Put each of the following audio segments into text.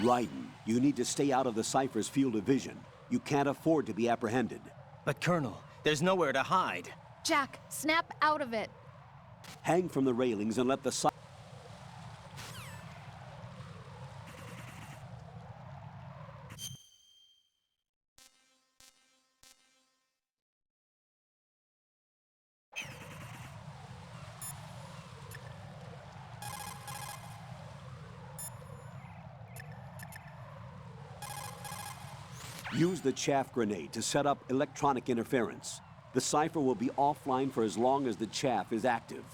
Raiden, you need to stay out of the Cypher's field of vision. You can't afford to be apprehended. But Colonel, there's nowhere to hide. Jack, snap out of it. Hang from the railings and let the Cypher... Use the chaff grenade to set up electronic interference. The Cypher will be offline for as long as the chaff is active.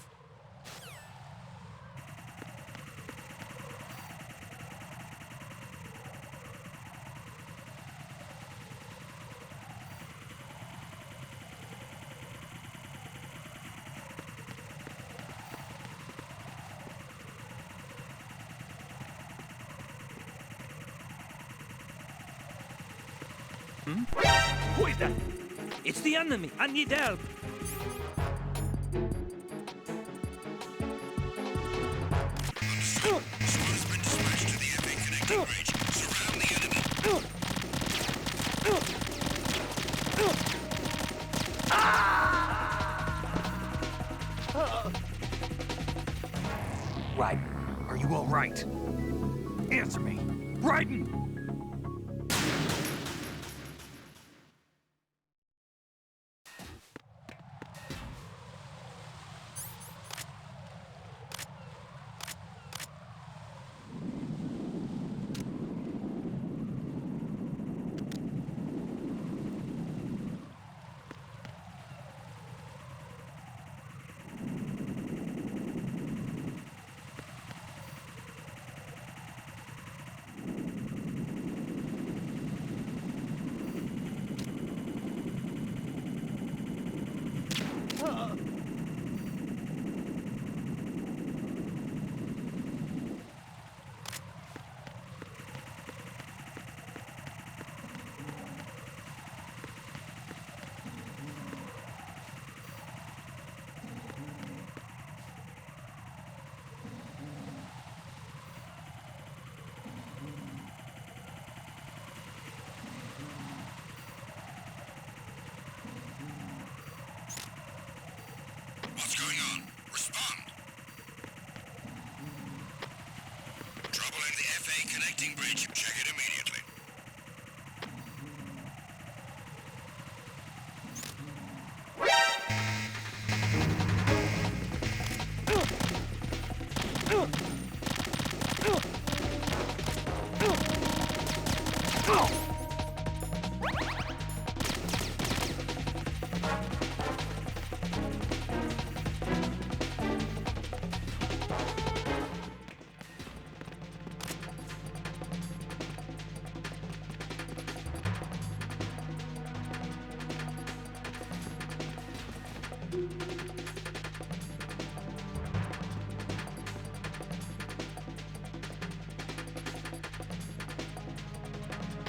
Who is that? It's the enemy. I need help. Squad has been dispatched to the FA connecting bridge. Surround the enemy. Raiden, are you all right? Answer me. Raiden! What's going on? Respond. Trouble in the FA connecting bridge. Check it immediately.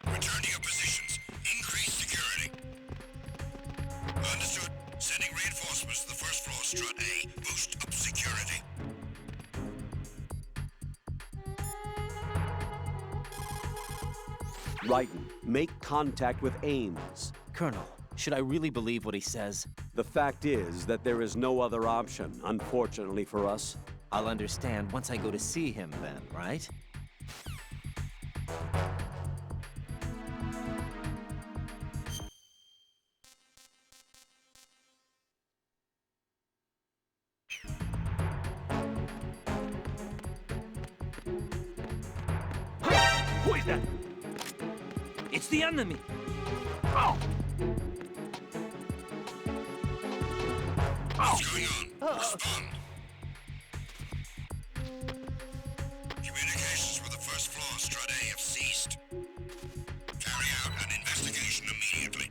Return to your positions. Increase security. Understood. Sending reinforcements to the first floor, strut A. Boost up security. Raiden, make contact with Ames. Colonel, should I really believe what he says? The fact is that there is no other option, unfortunately for us. I'll understand once I go to see him then, right? Who is that? It's the enemy. Oh! What's going on? Respond. Communications with the first floor, strut A, have ceased. Carry out an investigation immediately.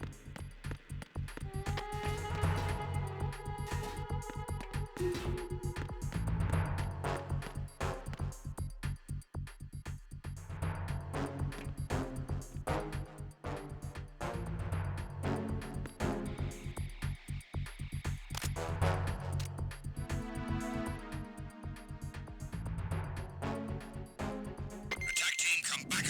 Attack team, come back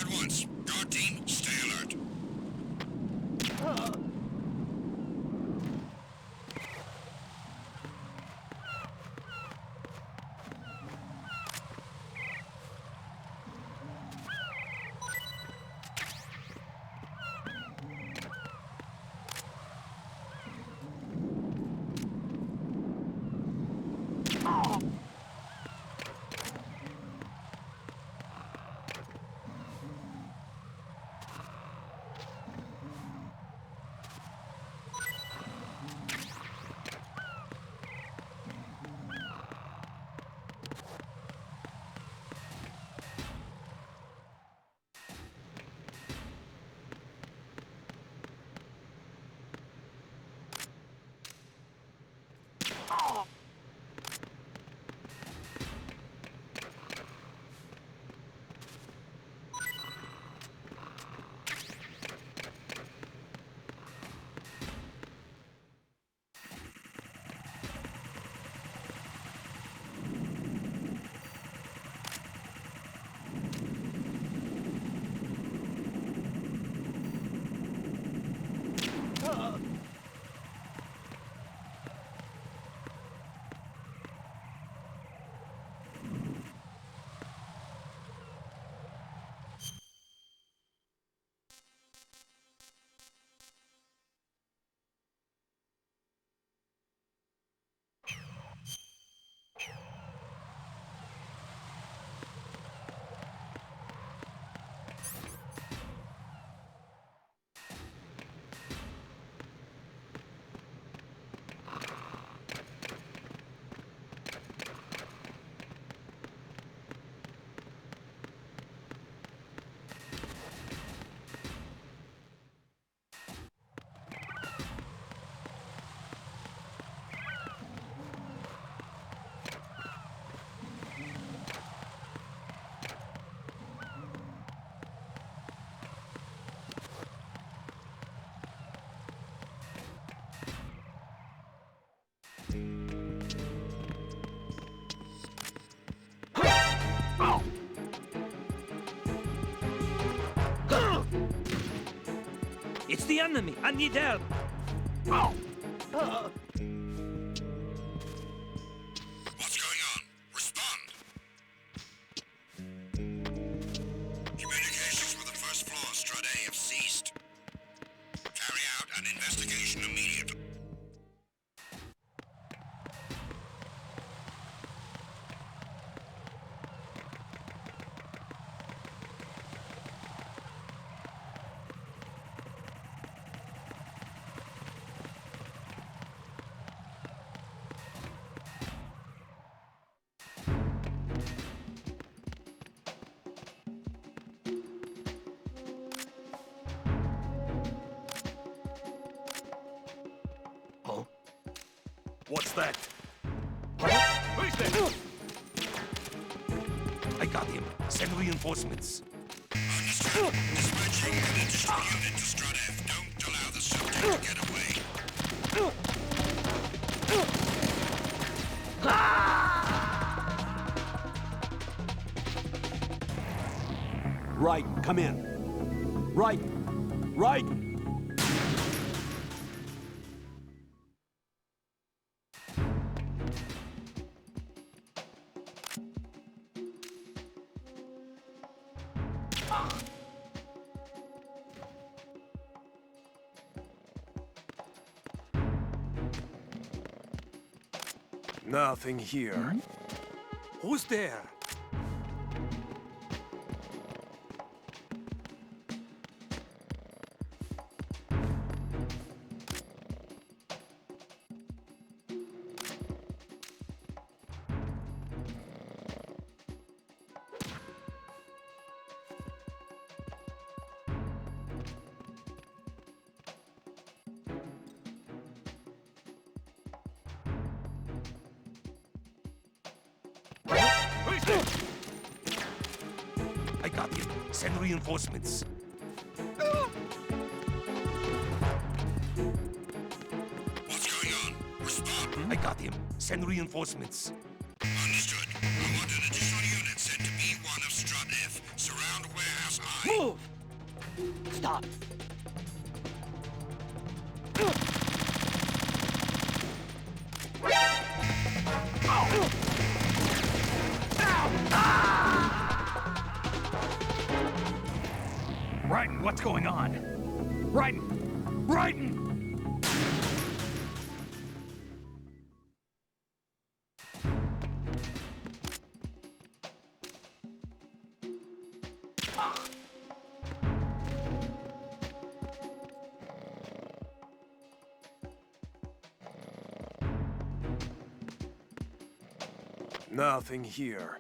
It's the enemy! I need help! What's going on? Respond! Communications with the first floor, Strut A, have ceased. Carry out an investigation immediately. What's that? Who's there? I got him. Send reinforcements. Understood. Dispatching an additional unit to Strut F. Don't allow the subject to get away. Right, come in. Right, right. Nothing here. Who's there? Who's there? I got him. Send reinforcements. What's going on? Respond. I got him. Send reinforcements. Understood. I want an additional unit sent to B1 of Strut F. Surround warehouse I. Move! Stop! Raiden, what's going on? Raiden! Raiden! Nothing here.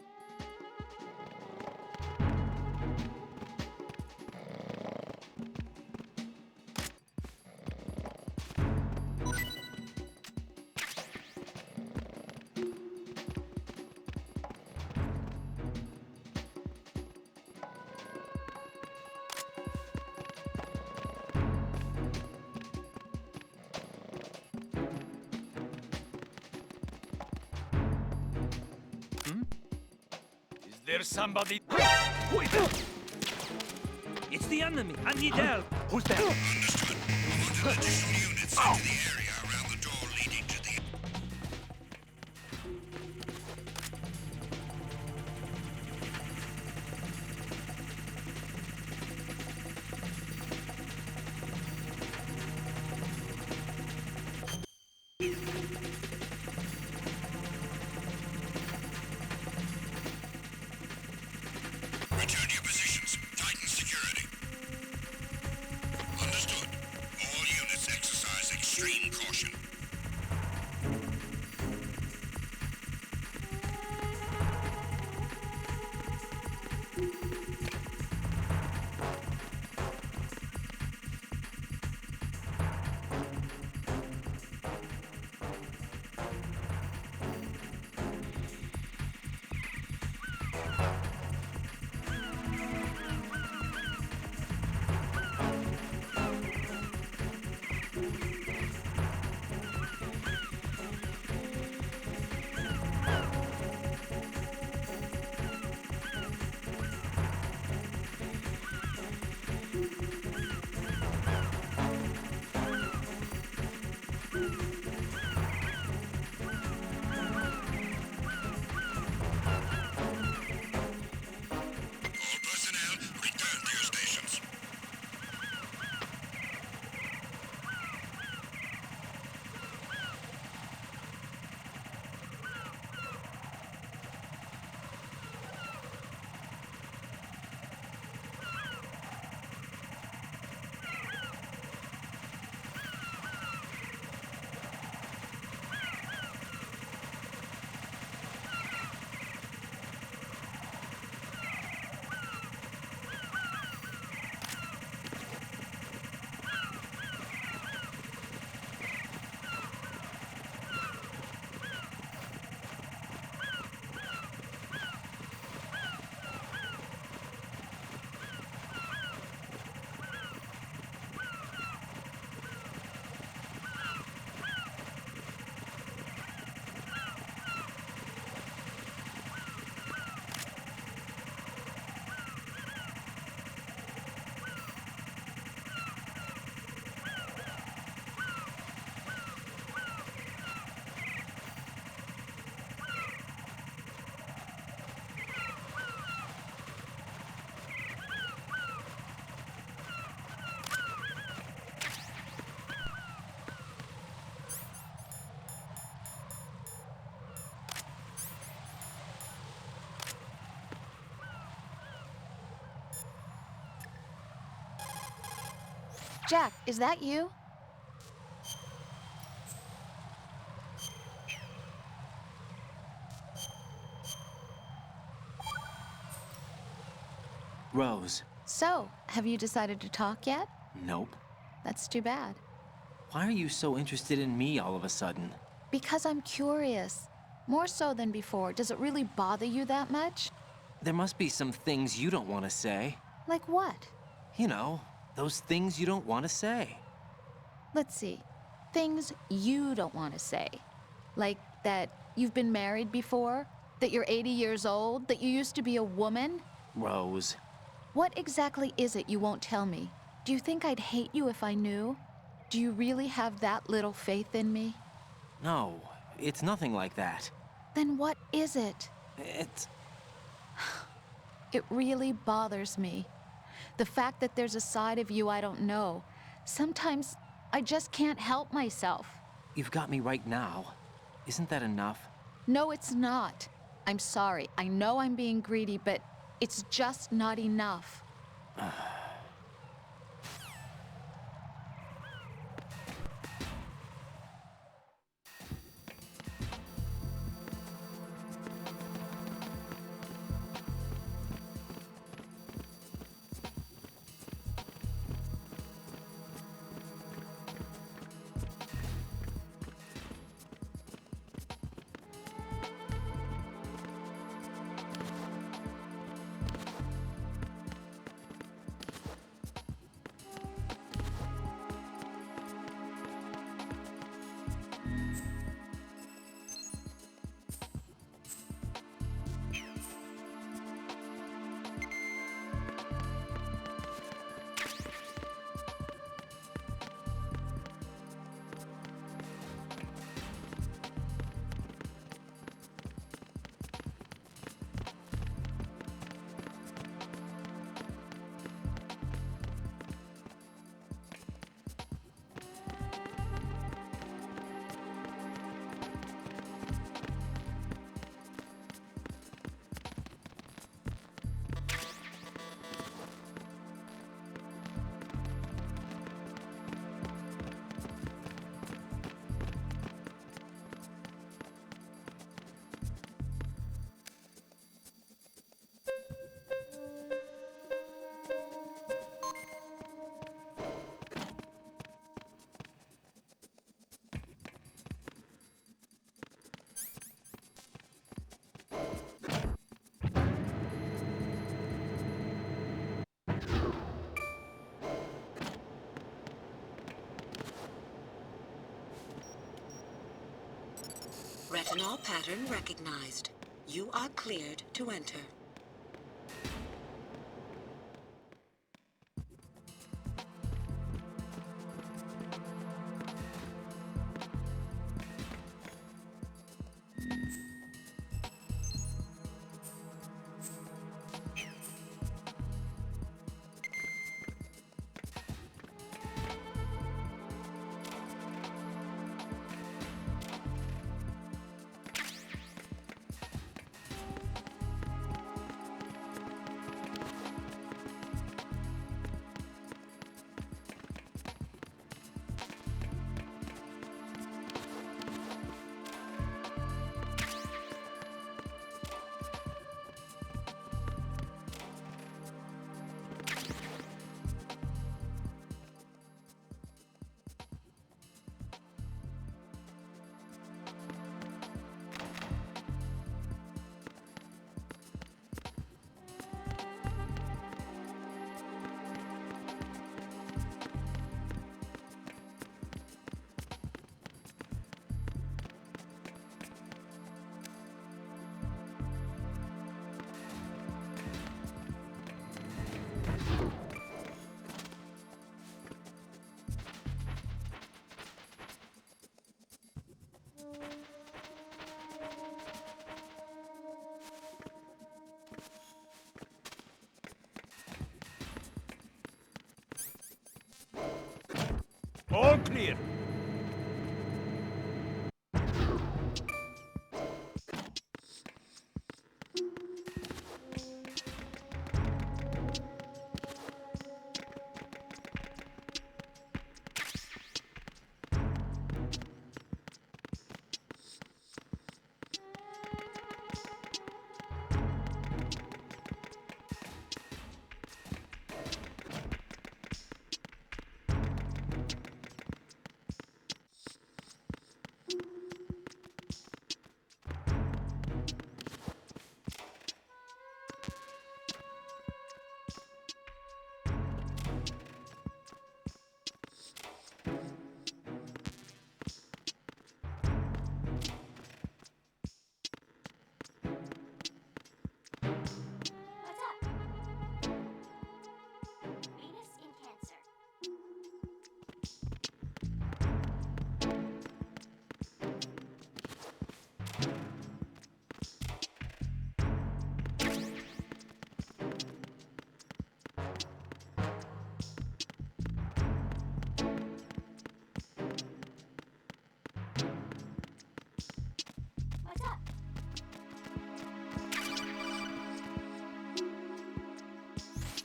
There's somebody. Who is that? It's the enemy! I need help! Who's that? Understood. I want an additional unit sent to the area around the door leading to the... Return to your positions. Tighten security. Understood. All units exercise extreme caution. Jack, is that you? Rose. So, have you decided to talk yet? Nope. That's too bad. Why are you so interested in me all of a sudden? Because I'm curious. More so than before. Does it really bother you that much? There must be some things you don't want to say. Like what? You know, those things you don't want to say. Let's see. Things you don't want to say. Like that you've been married before? That you're 80 years old? That you used to be a woman? Rose. What exactly is it you won't tell me? Do you think I'd hate you if I knew? Do you really have that little faith in me? No, it's nothing like that. Then what is it? It's... It really bothers me. The fact that there's a side of you I don't know. Sometimes I just can't help myself. You've got me right now. Isn't that enough? No, it's not. I'm sorry. I know I'm being greedy, but it's just not enough. Retinol pattern recognized. You are cleared to enter. All clear.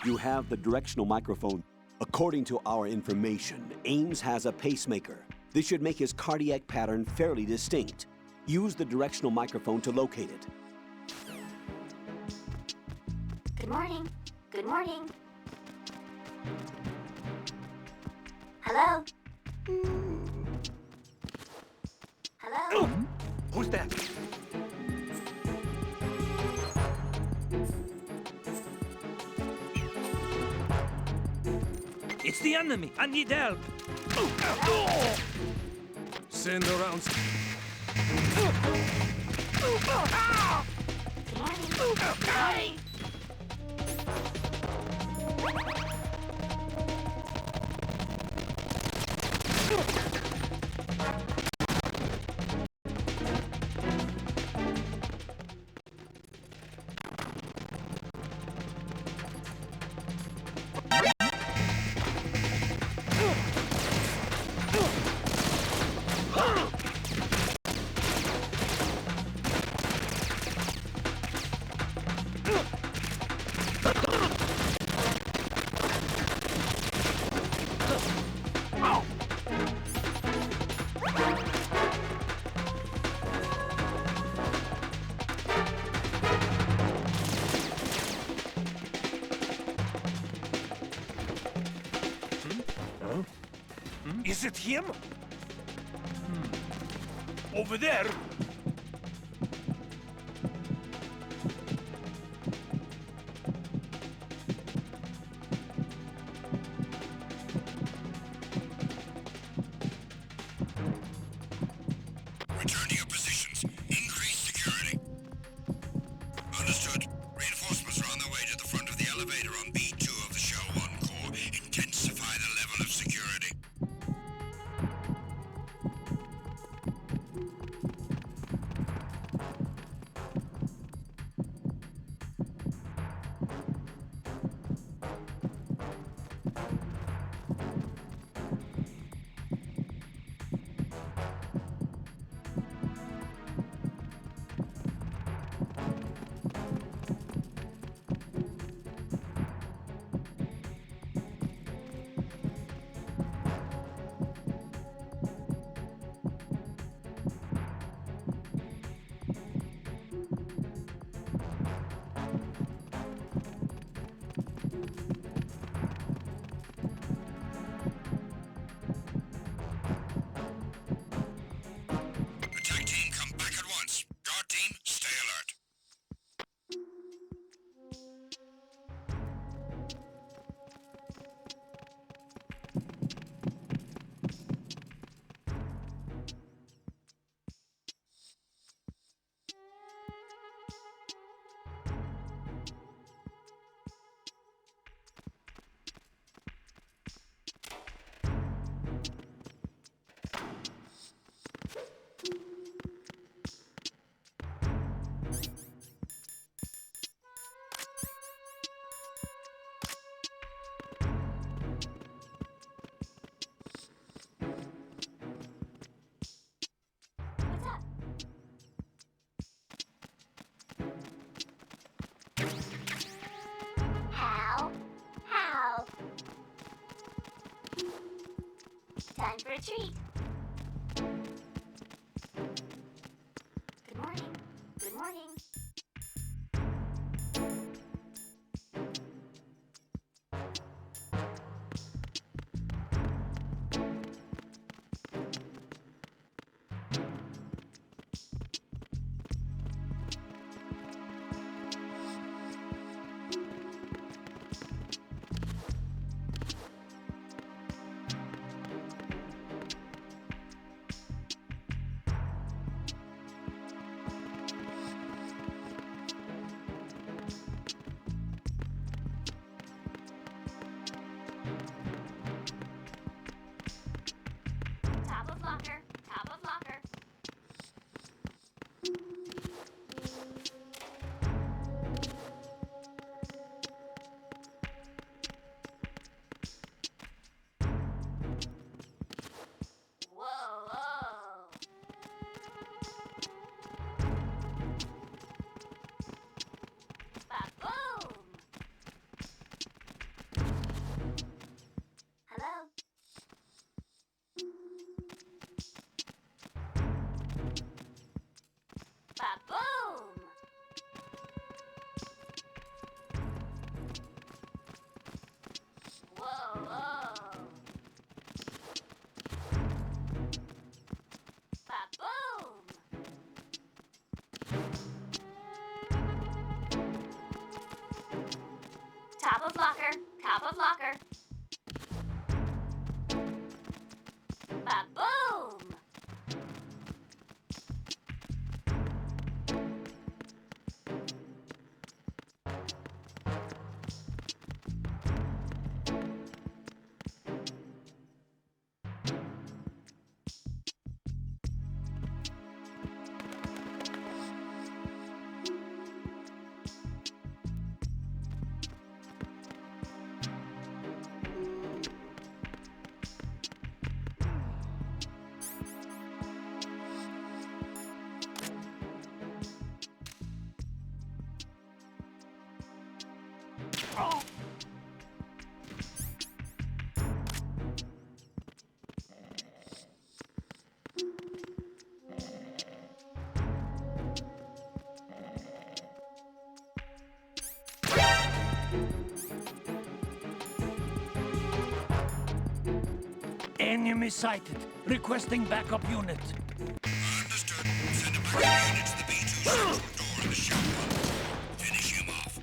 You have the directional microphone. According to our information, Ames has a pacemaker. This should make his cardiac pattern fairly distinct. Use the directional microphone to locate it. Good morning. Good morning. Hello? Hello? Who's that? It's the enemy. I need help. Send around. Good morning. Good morning. Is it him? Over there. Return to your positions. Increase security. Understood. Reinforcements are on their way to the front of the elevator on B2 of the Shell 1 core. Intensify the level of security. Attack team, come back at once. Guard team, stay alert. What's up? How? How? Time for a treat. Good morning. Good morning. Top of locker. Ba-boom! Enemy sighted. Requesting backup unit. Understood. Send a backup unit to the B2 central door in the shell one. Finish him off.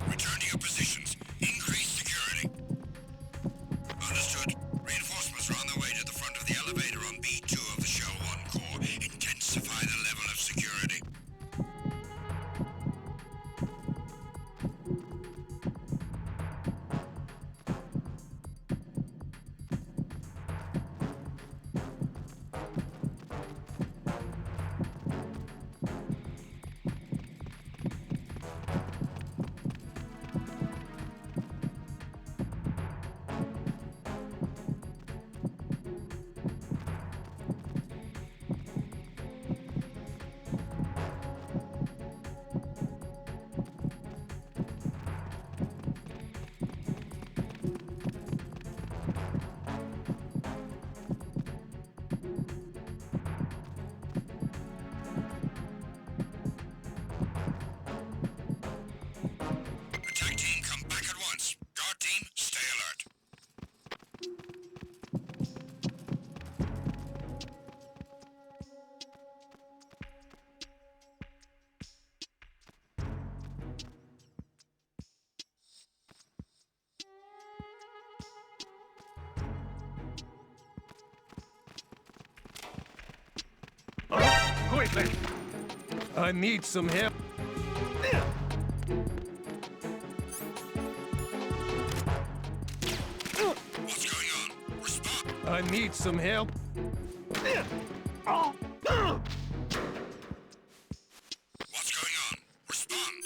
Return to your positions. Increase security. Understood. Reinforcements are on their way to the front of the elevator on B2 of the Shell 1 core. Intensify the level of security. Attack team, come back at once. Guard team, stay alert. Quickly! I need some help. What's going on? Respond. I need some help. What's going on? Respond.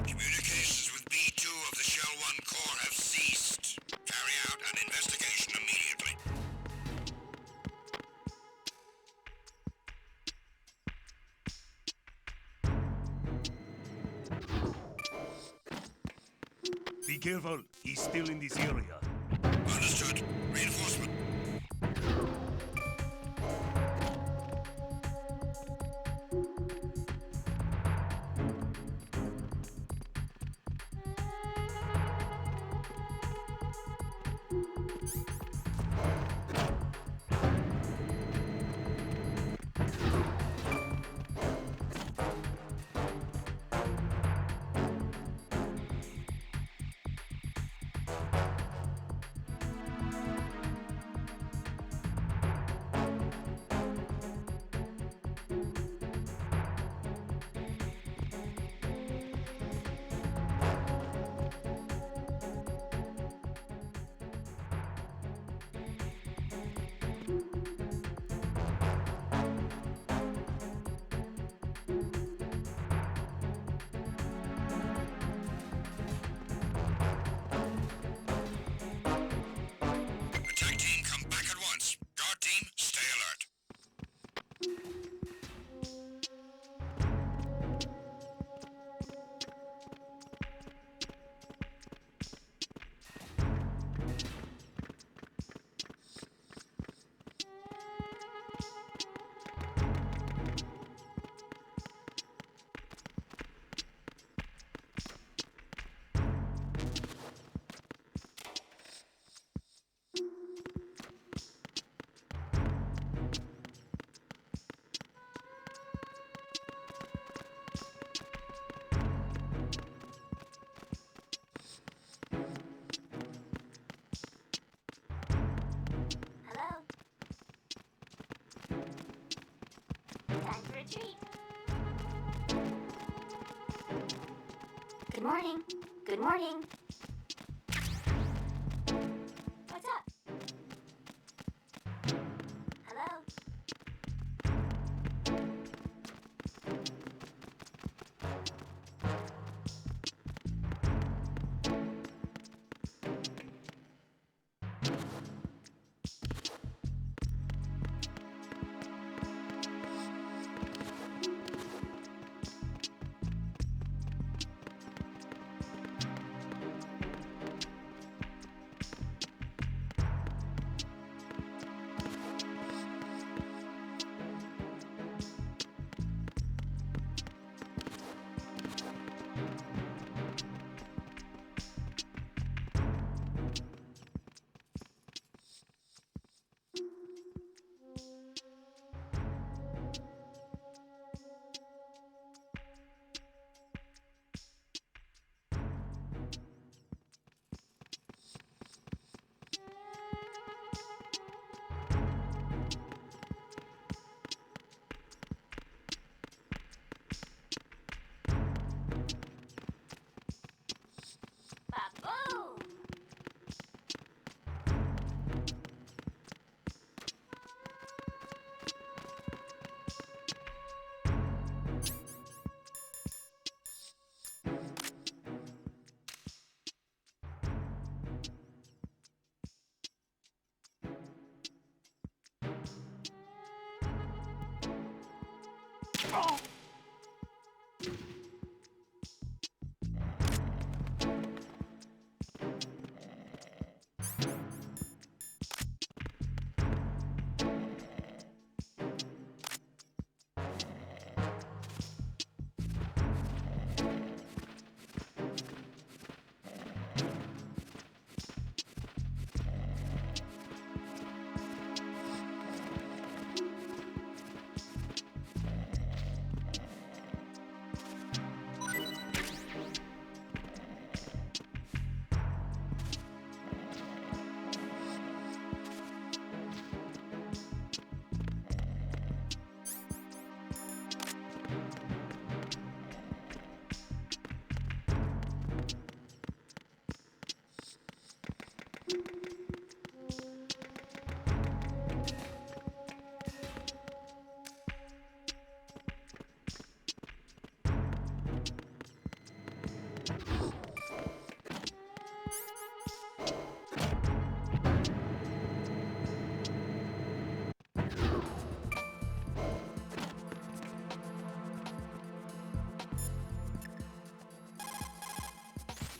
Communications with B2 of the Shell 1 core have ceased. Carry out an investigation immediately. Be careful, he's still in this area. Understood. Reinforcement. morning. Good morning. What's up? Hello? Baboo!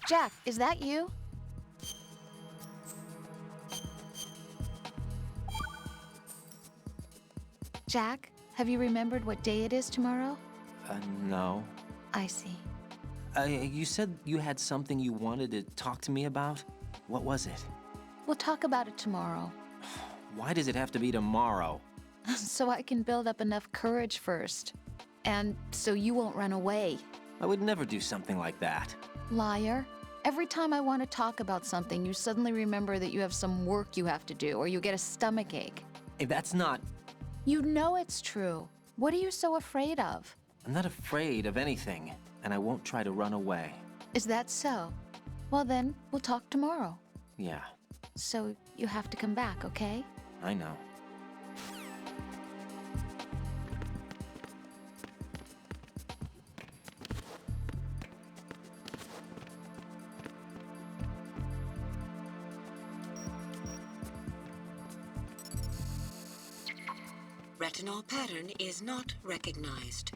Jack, is that you? Jack, have you remembered what day it is tomorrow? No. I see. You said you had something you wanted to talk to me about? What was it? We'll talk about it tomorrow. Why does it have to be tomorrow? So I can build up enough courage first. And so you won't run away. I would never do something like that. Liar. Every time I want to talk about something, you suddenly remember that you have some work you have to do, or you get a stomach ache. Hey, that's not... You know it's true. What are you so afraid of? I'm not afraid of anything, and I won't try to run away. Is that so? Well then, we'll talk tomorrow. Yeah, So you have to come back, okay? I know. Retinol pattern is not recognized.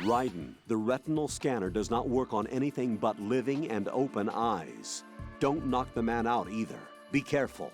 Raiden, the retinal scanner does not work on anything but living and open eyes. Don't knock the man out either. Be careful.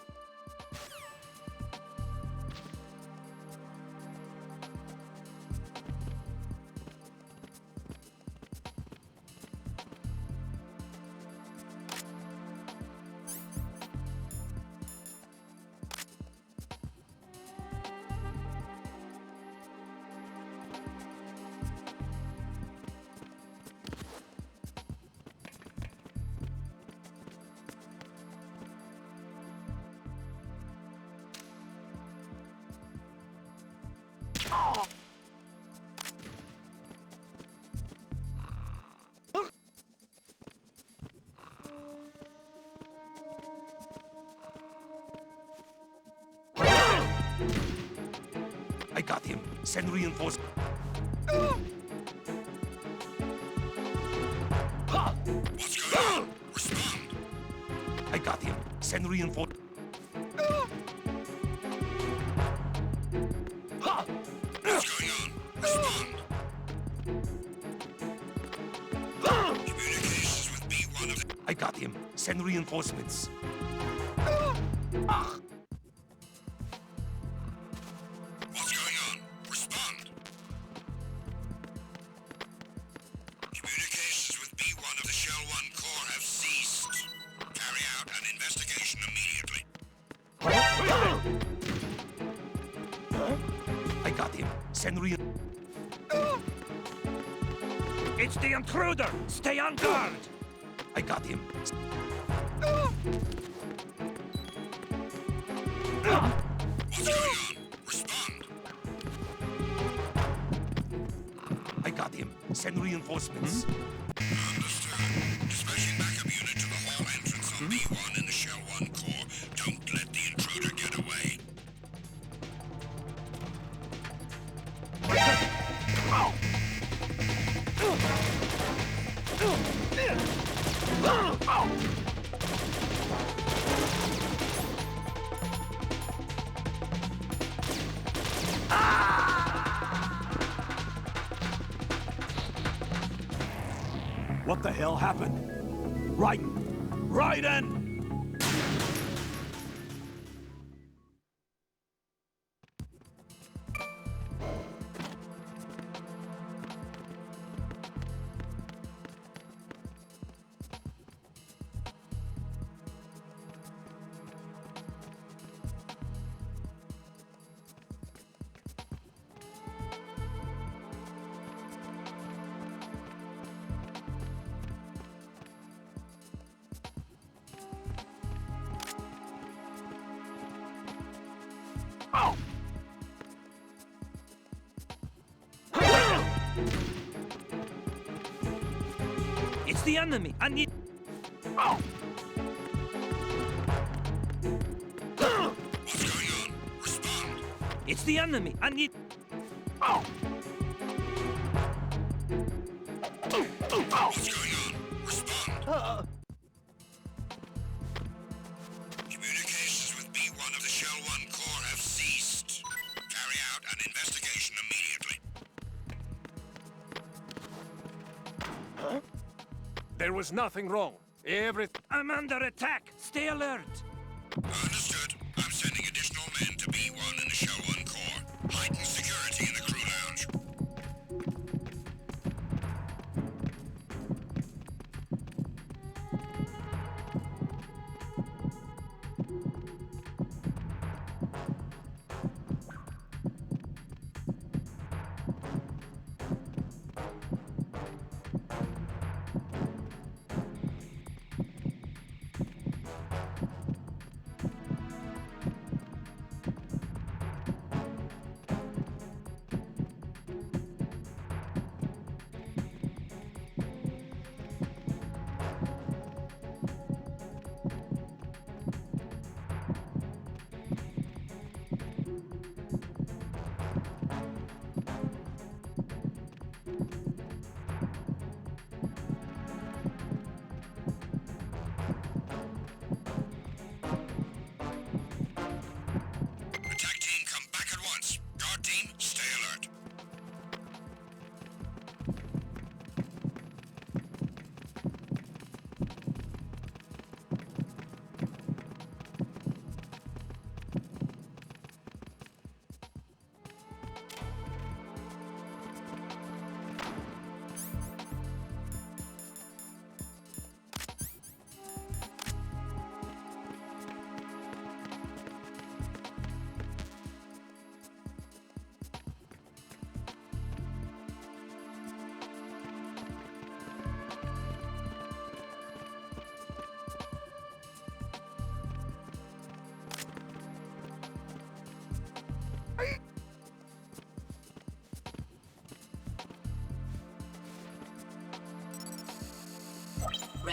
I got him. Send reinforcements. What's going on? Respond. I got him. Send reinforcements. What's going on? Respond. Communications with B1 of the... I got him. Send reinforcements. What's going on? Respond. Communications with B1 of the Shell 1 Corps have ceased. Carry out an investigation immediately. I got him. Send reinforcements. It's the intruder! Stay on guard! I got him. What's going on? Respond. I got him. Send reinforcements. Understood. Dispatching backup unit to the hall entrance on B1 in the Shell 1 Corps. Don't let the intruder get away. What the hell happened? Raiden! Raiden! It's the enemy! I need... What's going on? Respond. It's the enemy! I need... What's going on? Respond. Communications with B1 of the Shell 1 Corps have ceased. Carry out an investigation immediately. There was nothing wrong. I'm under attack! Stay alert! Understood. I'm sending additional men to B1 in the Shell 1 Corps. Heighten security in the crew lounge.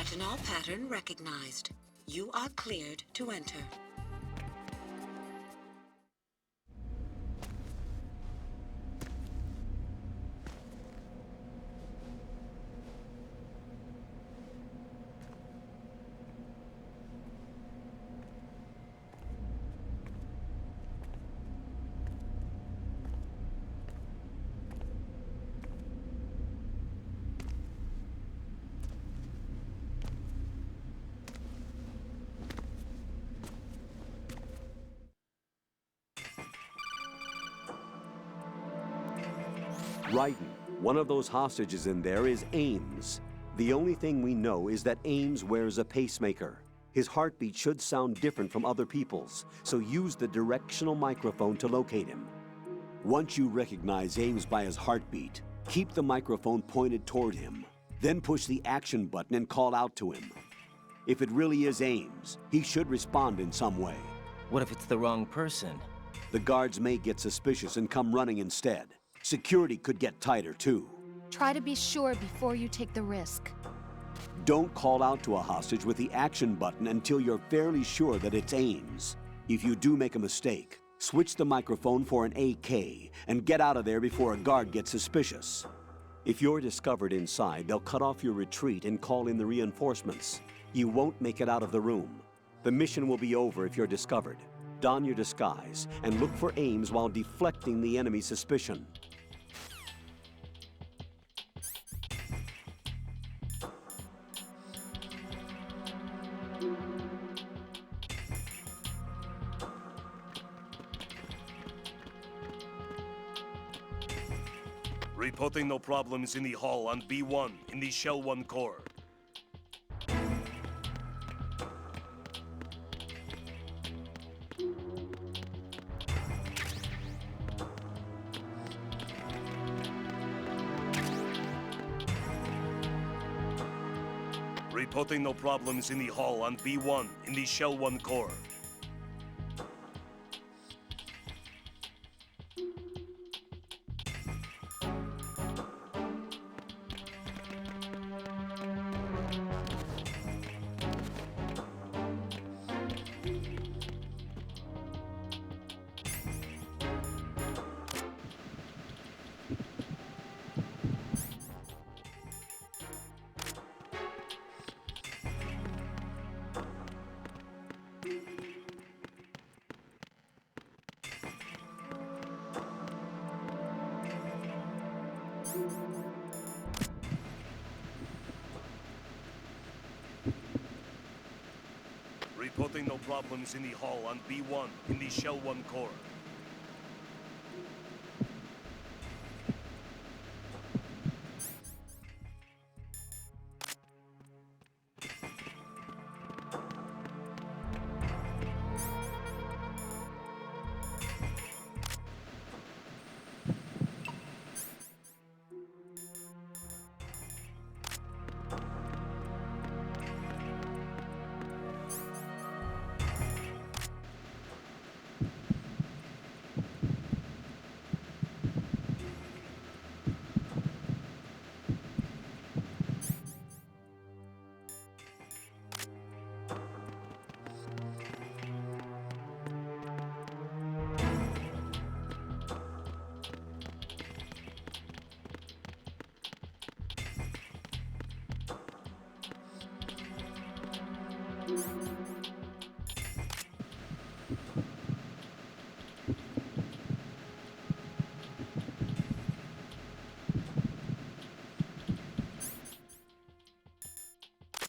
Retinol pattern recognized. You are cleared to enter. Raiden, one of those hostages in there is Ames. The only thing we know is that Ames wears a pacemaker. His heartbeat should sound different from other people's, so use the directional microphone to locate him. Once you recognize Ames by his heartbeat, keep the microphone pointed toward him. Then push the action button and call out to him. If it really is Ames, he should respond in some way. What if it's the wrong person? The guards may get suspicious and come running instead. Security could get tighter, too. Try to be sure before you take the risk. Don't call out to a hostage with the action button until you're fairly sure that it's Ames. If you do make a mistake, switch the microphone for an AK and get out of there before a guard gets suspicious. If you're discovered inside, they'll cut off your retreat and call in the reinforcements. You won't make it out of the room. The mission will be over if you're discovered. Don your disguise and look for Ames while deflecting the enemy's suspicion. Reporting no problems in the hall on B1 in the Shell 1 core. Reporting no problems in the hall on B1 in the Shell 1 core. Reporting no problems in the hall on B1 in the Shell 1 core.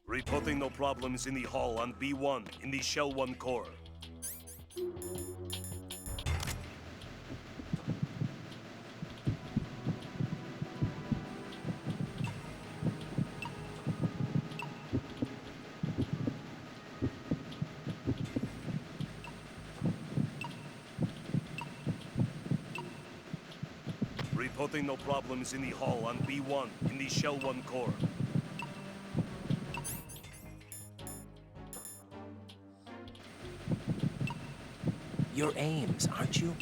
Reporting no problems in the hall on B1 in the Shell 1 core. Reporting no problems in the hall on B1 in the Shell 1 core. You're Ames, aren't you?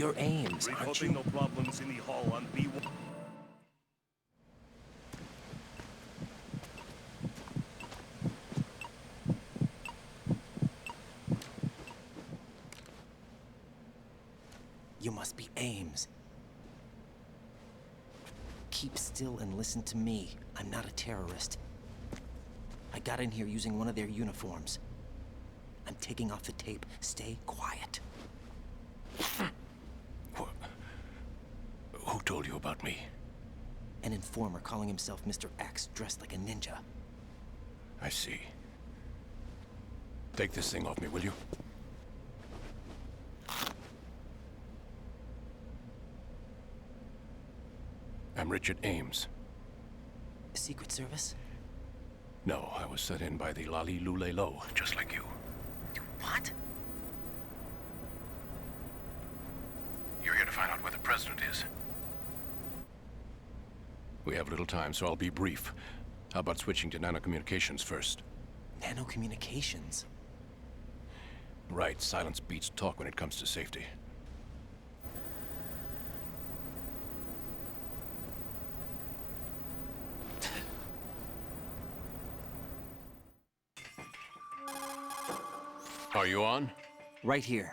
You're Ames, aren't Reporting you? no problems in the hall on B1. You must be Ames. Keep still and listen to me. I'm not a terrorist. I got in here using one of their uniforms. I'm taking off the tape. Stay quiet. Who told you about me? An informer calling himself Mr. X, dressed like a ninja. I see. Take this thing off me, will you? I'm Richard Ames. Secret Service? No, I was sent in by the Lali Lule Lo, just like you. What? You're here to find out where the president is. We have little time, so I'll be brief. How about switching to nanocommunications first? Nanocommunications? Right, silence beats talk when it comes to safety. Are you on? Right here.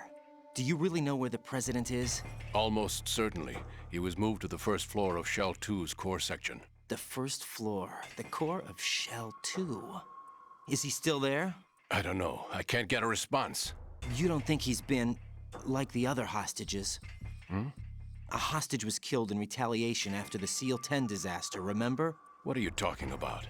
Do you really know where the president is? Almost certainly. He was moved to the first floor of Shell 2's core section. The first floor, the core of Shell 2. Is he still there? I don't know. I can't get a response. You don't think he's been like the other hostages? A hostage was killed in retaliation after the SEAL 10 disaster, remember? What are you talking about?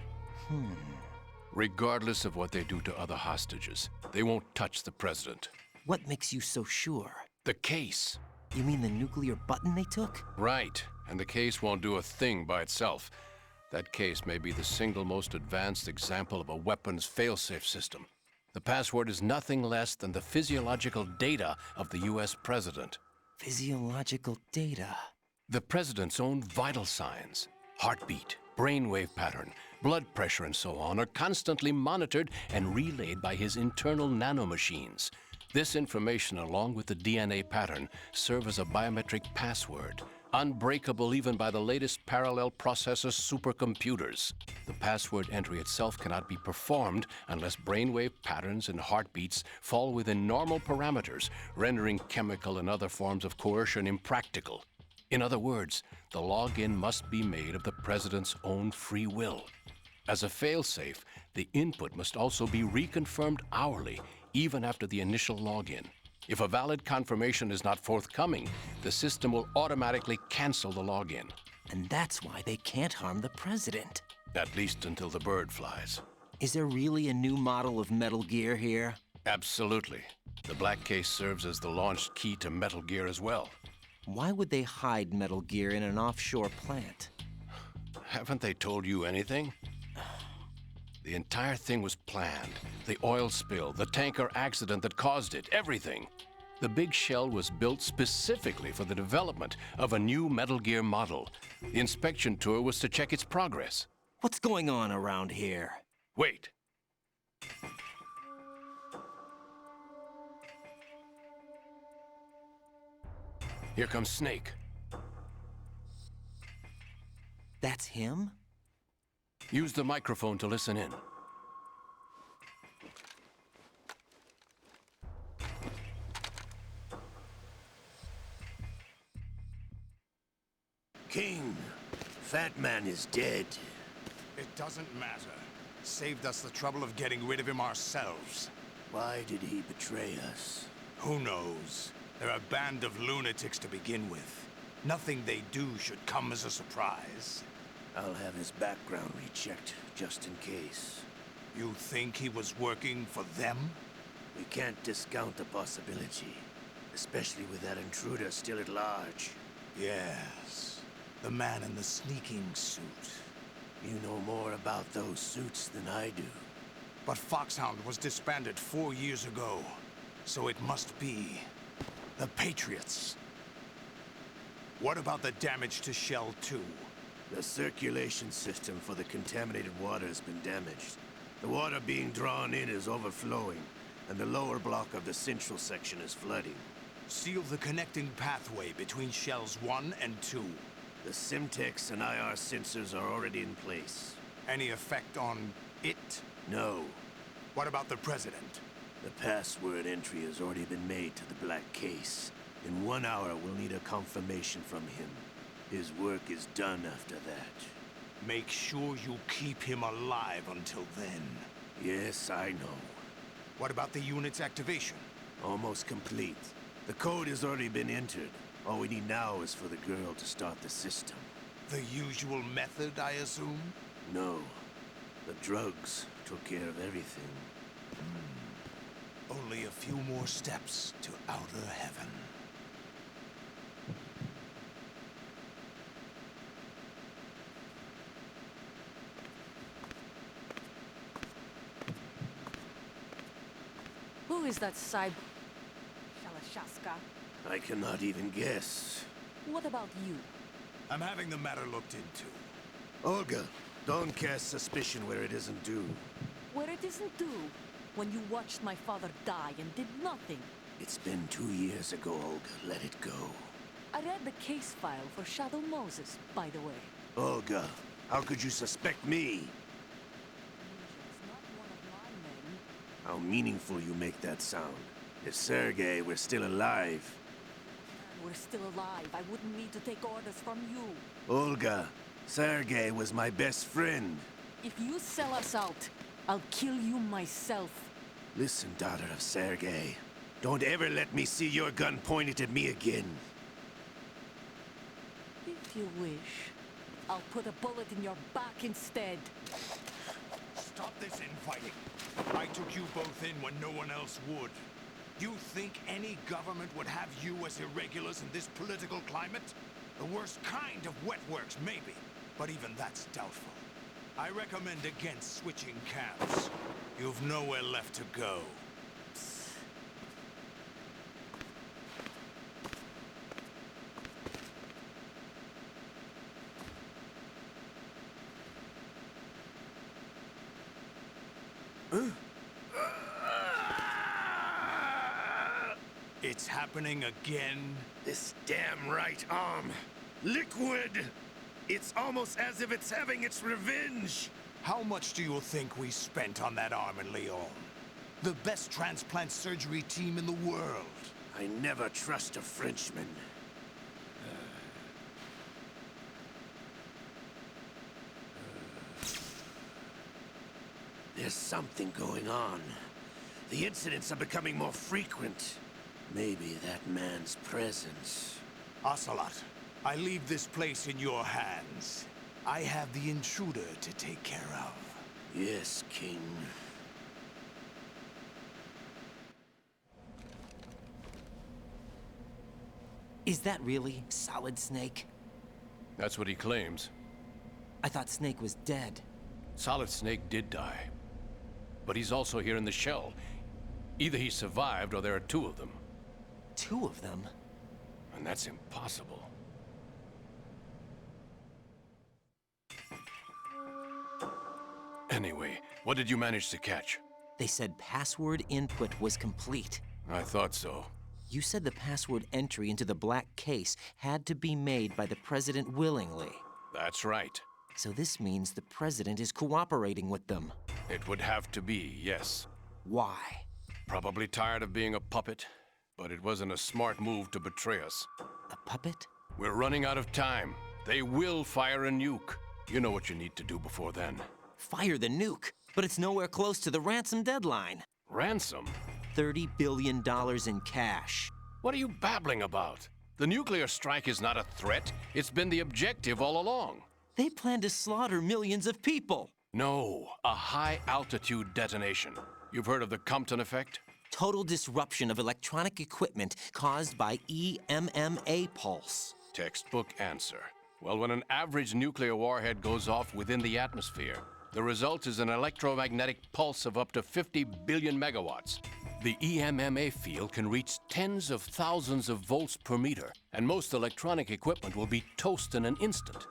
Regardless of what they do to other hostages, they won't touch the president. What makes you so sure? The case. You mean the nuclear button they took? Right. And the case won't do a thing by itself. That case may be the single most advanced example of a weapons failsafe system. The password is nothing less than the physiological data of the US president. Physiological data? The president's own vital signs, heartbeat, brainwave pattern, blood pressure, and so on, are constantly monitored and relayed by his internal nanomachines. This information, along with the DNA pattern, serve as a biometric password, unbreakable even by the latest parallel processor supercomputers. The password entry itself cannot be performed unless brainwave patterns and heartbeats fall within normal parameters, rendering chemical and other forms of coercion impractical. In other words, the login must be made of the president's own free will. As a failsafe, the input must also be reconfirmed hourly, even after the initial login. If a valid confirmation is not forthcoming, the system will automatically cancel the login. And that's why they can't harm the president. At least until the bird flies. Is there really a new model of Metal Gear here? Absolutely. The black case serves as the launch key to Metal Gear as well. Why would they hide Metal Gear in an offshore plant? Haven't they told you anything? The entire thing was planned. The oil spill, the tanker accident that caused it, everything. The big shell was built specifically for the development of a new Metal Gear model. The inspection tour was to check its progress. What's going on around here? Wait. Here comes Snake. That's him? Use the microphone to listen in. King, Fat Man is dead. It doesn't matter. Saved us the trouble of getting rid of him ourselves. Why did he betray us? Who knows? They're a band of lunatics to begin with. Nothing they do should come as a surprise. I'll have his background rechecked, just in case. You think he was working for them? We can't discount the possibility, especially with that intruder still at large. Yes. The man in the sneaking suit. You know more about those suits than I do. But Foxhound was disbanded 4 years ago, so it must be the Patriots. What about the damage to Shell 2? The circulation system for the contaminated water has been damaged. The water being drawn in is overflowing, and the lower block of the central section is flooding. Seal the connecting pathway between shells 1 and 2. The Simtex and IR sensors are already in place. Any effect on it? No. What about the President? The password entry has already been made to the black case. In 1 hour, we'll need a confirmation from him. His work is done after that. Make sure you keep him alive until then. Yes, I know. What about the unit's activation? Almost complete. The code has already been entered. All we need now is for the girl to start the system. The usual method, I assume? No. The drugs took care of everything. Only a few more steps to outer heaven. Who is that cyber... Shalashaska? I cannot even guess. What about you? I'm having the matter looked into. Olga, don't cast suspicion where it isn't due. Where it isn't due? When you watched my father die and did nothing. It's been 2 years ago, Olga. Let it go. I read the case file for Shadow Moses, by the way. Olga, how could you suspect me? Ninja's not one of my men. How meaningful you make that sound. If Sergei were still alive... If we're still alive, I wouldn't need to take orders from you. Olga, Sergei was my best friend. If you sell us out, I'll kill you myself. Listen, daughter of Sergei. Don't ever let me see your gun pointed at me again. If you wish, I'll put a bullet in your back instead. Stop this infighting. I took you both in when no one else would. You think any government would have you as irregulars in this political climate? The worst kind of wet works, maybe. But even that's doubtful. I recommend against switching camps. You've nowhere left to go. It's happening again? This damn right arm. Liquid! It's almost as if it's having its revenge! How much do you think we spent on that arm in Lyon? The best transplant surgery team in the world. I never trust a Frenchman. There's something going on. The incidents are becoming more frequent. Maybe that man's presence. Ocelot, I leave this place in your hands. I have the intruder to take care of. Yes, King. Is that really Solid Snake? That's what he claims. I thought Snake was dead. Solid Snake did die. But he's also here in the shell. Either he survived or there are 2 of them. 2 of them? And that's impossible. Anyway, what did you manage to catch? They said password input was complete. I thought so. You said the password entry into the black case had to be made by the President willingly. That's right. So this means the President is cooperating with them. It would have to be, yes. Why? Probably tired of being a puppet, but it wasn't a smart move to betray us. A puppet? We're running out of time. They will fire a nuke. You know what you need to do before then. Fire the nuke? But it's nowhere close to the ransom deadline. Ransom? $30 billion in cash. What are you babbling about? The nuclear strike is not a threat. It's been the objective all along. They plan to slaughter millions of people. No, a high-altitude detonation. You've heard of the Compton effect? Total disruption of electronic equipment caused by EMMA pulse. Textbook answer. Well, when an average nuclear warhead goes off within the atmosphere, the result is an electromagnetic pulse of up to 50 billion megawatts. The EMMA field can reach tens of thousands of volts per meter, and most electronic equipment will be toast in an instant.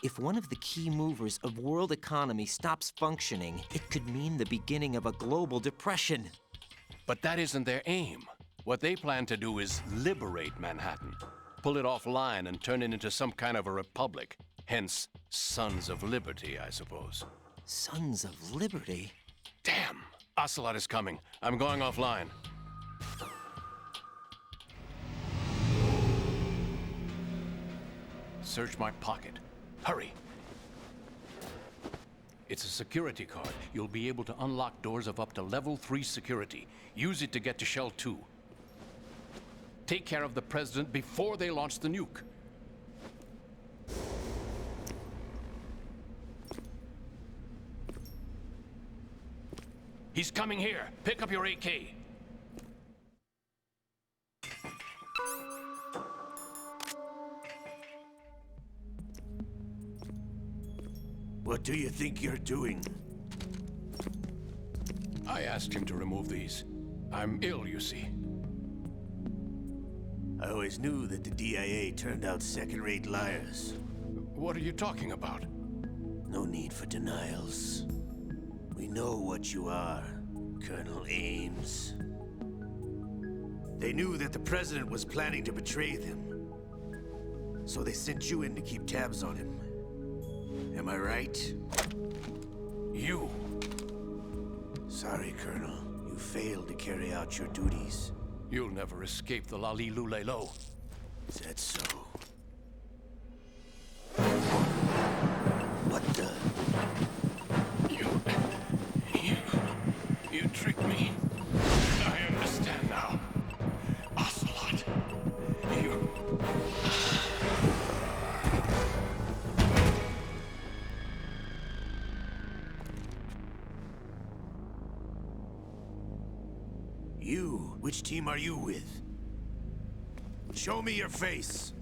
If one of the key movers of world economy stops functioning, it could mean the beginning of a global depression. But that isn't their aim. What they plan to do is liberate Manhattan. Pull it offline and turn it into some kind of a republic. Hence, Sons of Liberty, I suppose. Sons of Liberty? Damn! Ocelot is coming. I'm going offline. Search my pocket. Hurry! It's a security card. You'll be able to unlock doors of up to level 3 security. Use it to get to Shell 2. Take care of the President before they launch the nuke. He's coming here. Pick up your AK. What do you think you're doing? I asked him to remove these. I'm ill, you see. I always knew that the DIA turned out second-rate liars. What are you talking about? No need for denials. We know what you are, Colonel Ames. They knew that the President was planning to betray them. So they sent you in to keep tabs on him. Am I right? You! Sorry, Colonel. You failed to carry out your duties. You'll never escape the Lali Lulelo. Is that so? What the? You tricked me. I understand now. Ocelot. You... You? Which team are you with? Show me your face.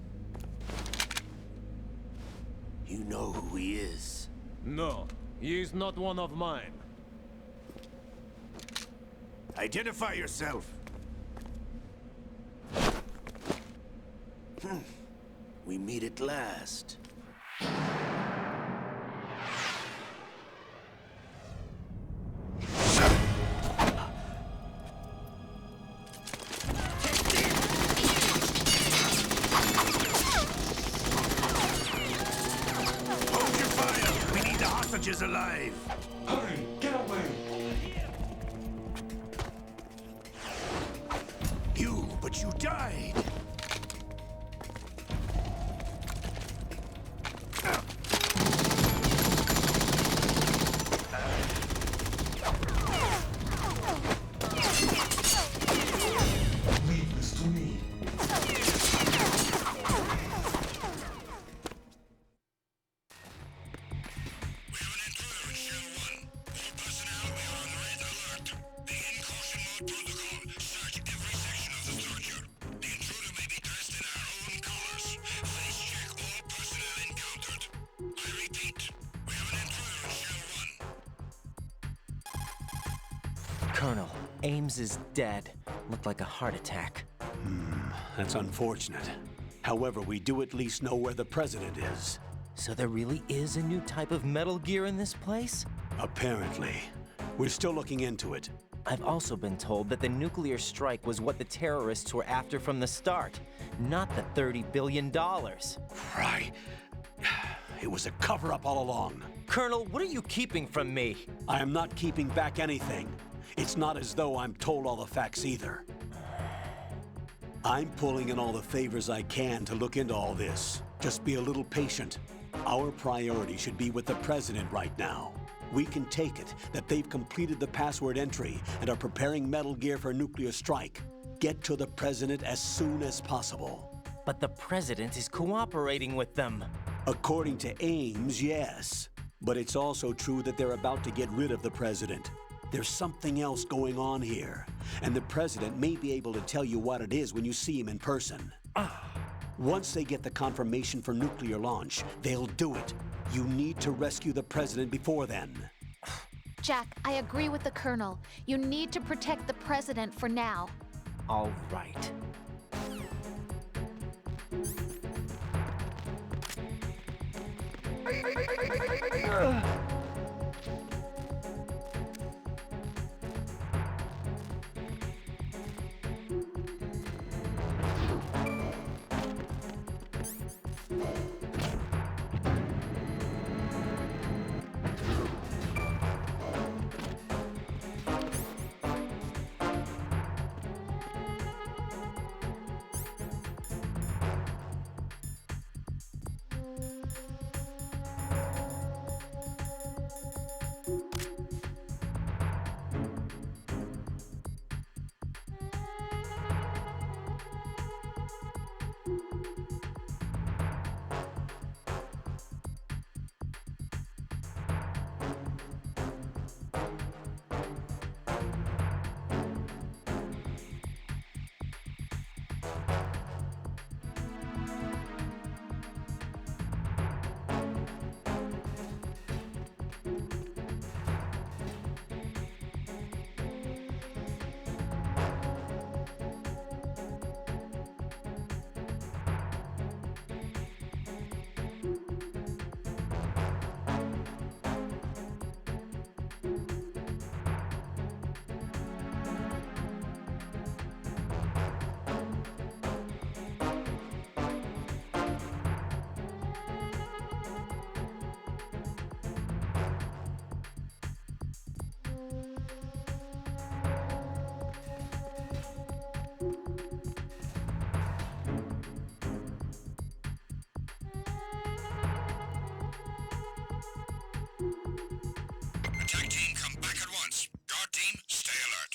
You know who he is. No, he is not one of mine. Identify yourself. We meet at last. Hold your fire! We need the hostages alive! Hurry! Get away! But you died! Leave this to me. Colonel, Ames is dead. Looked like a heart attack. That's unfortunate. However, we do at least know where the President is. So there really is a new type of Metal Gear in this place? Apparently. We're still looking into it. I've also been told that the nuclear strike was what the terrorists were after from the start, not the $30 billion. Right. It was a cover-up all along. Colonel, what are you keeping from me? I am not keeping back anything. It's not as though I'm told all the facts either. I'm pulling in all the favors I can to look into all this. Just be a little patient. Our priority should be with the President right now. We can take it that they've completed the password entry and are preparing Metal Gear for nuclear strike. Get to the President as soon as possible. But the President is cooperating with them. According to Ames, yes. But it's also true that they're about to get rid of the President. There's something else going on here, and the President may be able to tell you what it is when you see him in person. Once they get the confirmation for nuclear launch, they'll do it. You need to rescue the President before then. Jack, I agree with the Colonel. You need to protect the President for now. All right. Attack team, come back at once. Guard team, stay alert.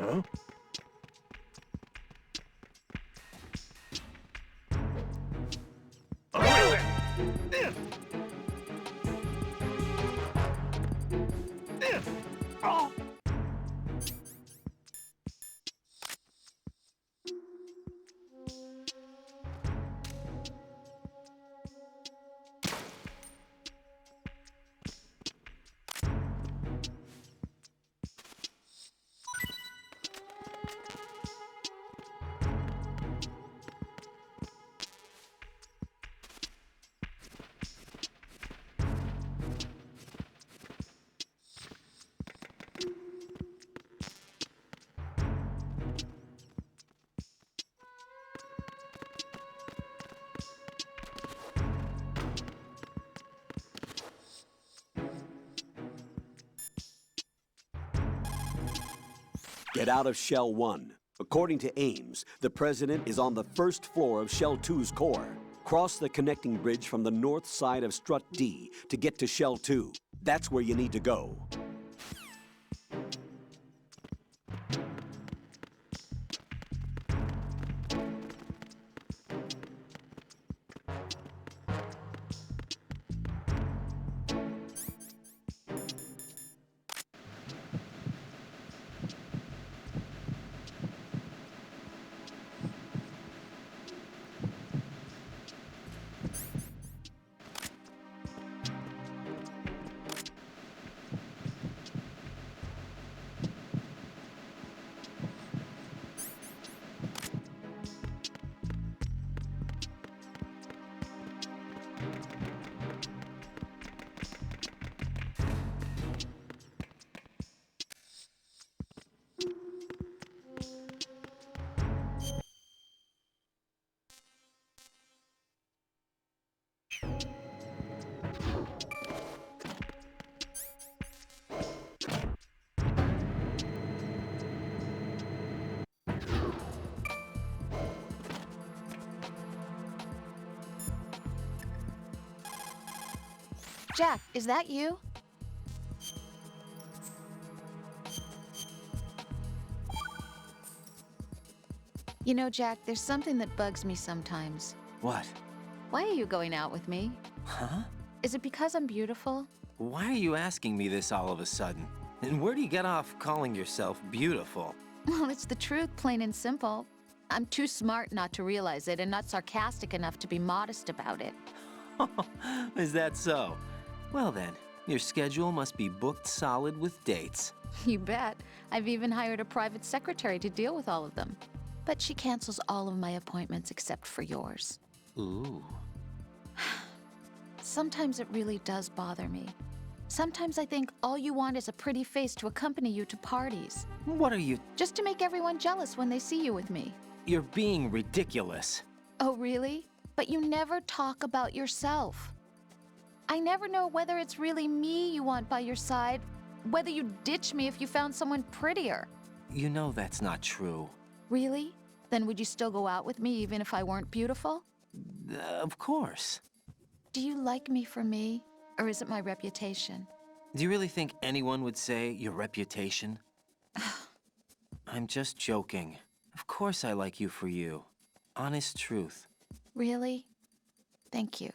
Huh? Get out of Shell 1. According to Ames, the President is on the first floor of Shell 2's core. Cross the connecting bridge from the north side of Strut D to get to Shell 2. That's where you need to go. Jack, is that you? You know, Jack, there's something that bugs me sometimes. What? Why are you going out with me? Huh? Is it because I'm beautiful? Why are you asking me this all of a sudden? And where do you get off calling yourself beautiful? Well, it's the truth, plain and simple. I'm too smart not to realize it and not sarcastic enough to be modest about it. Is that so? Well then, your schedule must be booked solid with dates. You bet. I've even hired a private secretary to deal with all of them. But she cancels all of my appointments except for yours. Ooh. Sometimes it really does bother me. Sometimes I think all you want is a pretty face to accompany you to parties. What are you? Just to make everyone jealous when they see you with me. You're being ridiculous. Oh, really? But you never talk about yourself. I never know whether it's really me you want by your side, whether you'd ditch me if you found someone prettier. You know that's not true. Really? Then would you still go out with me even if I weren't beautiful? Of course. Do you like me for me, or is it my reputation? Do you really think anyone would say your reputation? I'm just joking. Of course I like you for you. Honest truth. Really? Thank you.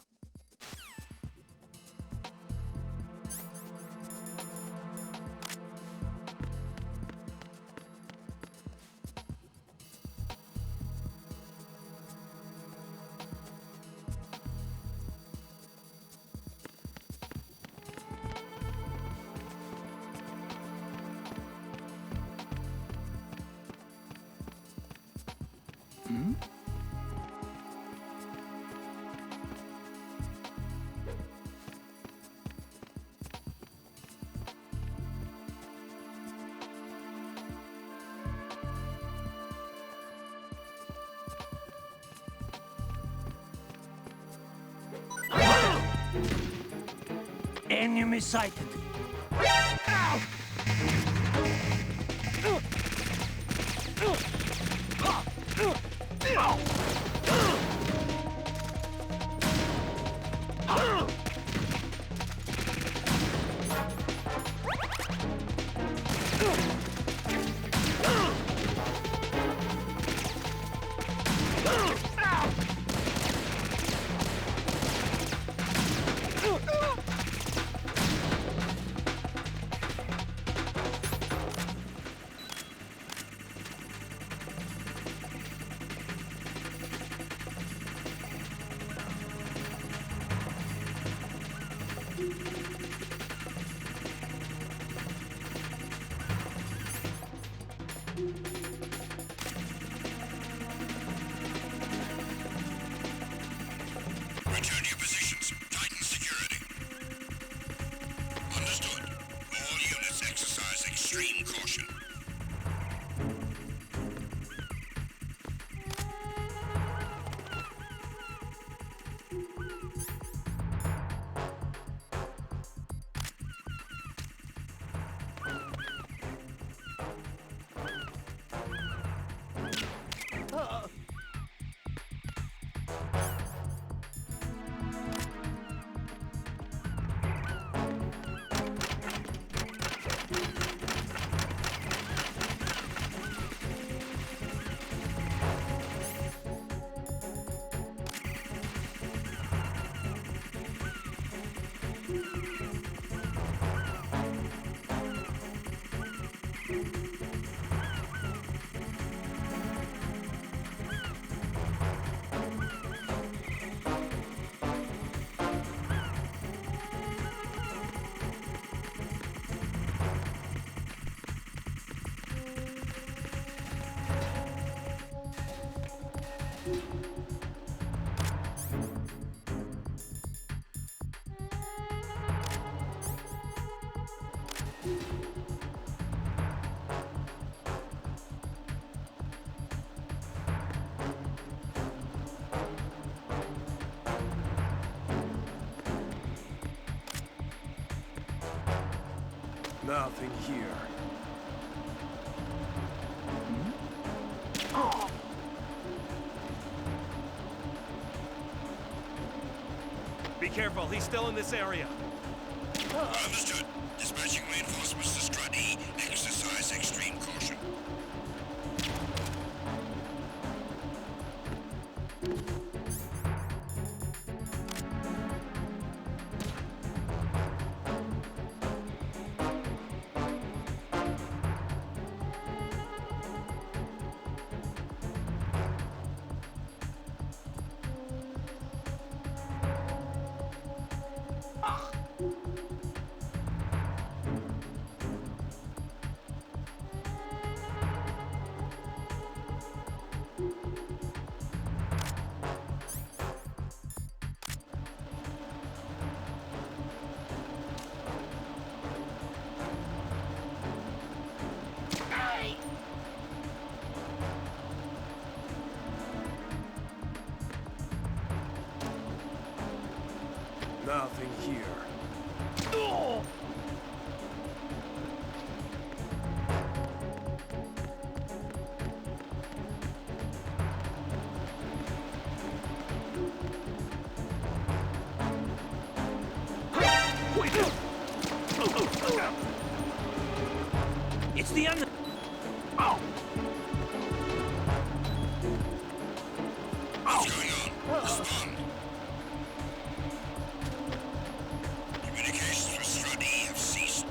Enemy sighted. Return to your positions. Tighten security. Understood. All units exercise extreme caution. Nothing here. Be careful, he's still in this area. Understood. Dispatching reinforcements to Strut E. Exercise extreme caution. Nothing here. It's the enemy. What's going on? Respond. Communications with Strut E have ceased.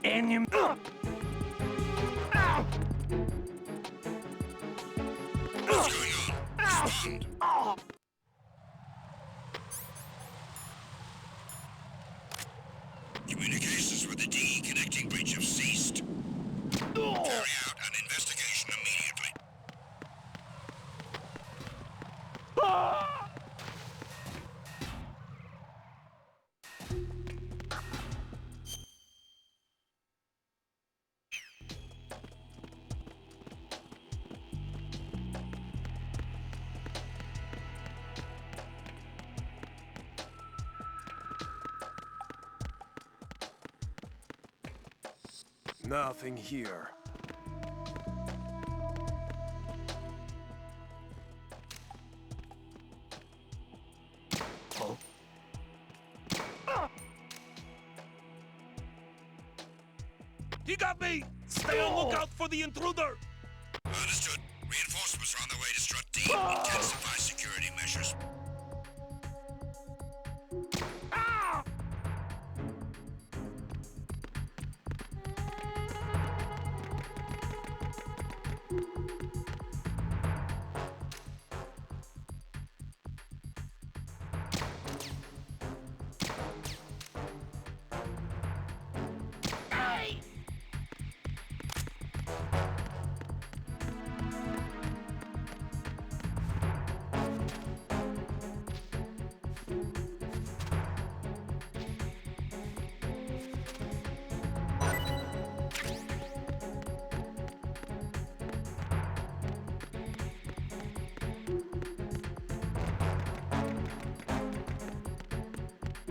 Enemy. What's going on? Respond. Communications with the D connecting breach have ceased. Carry out an investigation immediately. Nothing here. He got me! Stay on lookout for the intruder! Understood. Reinforcements are on their way to Strut D. Intensify security measures.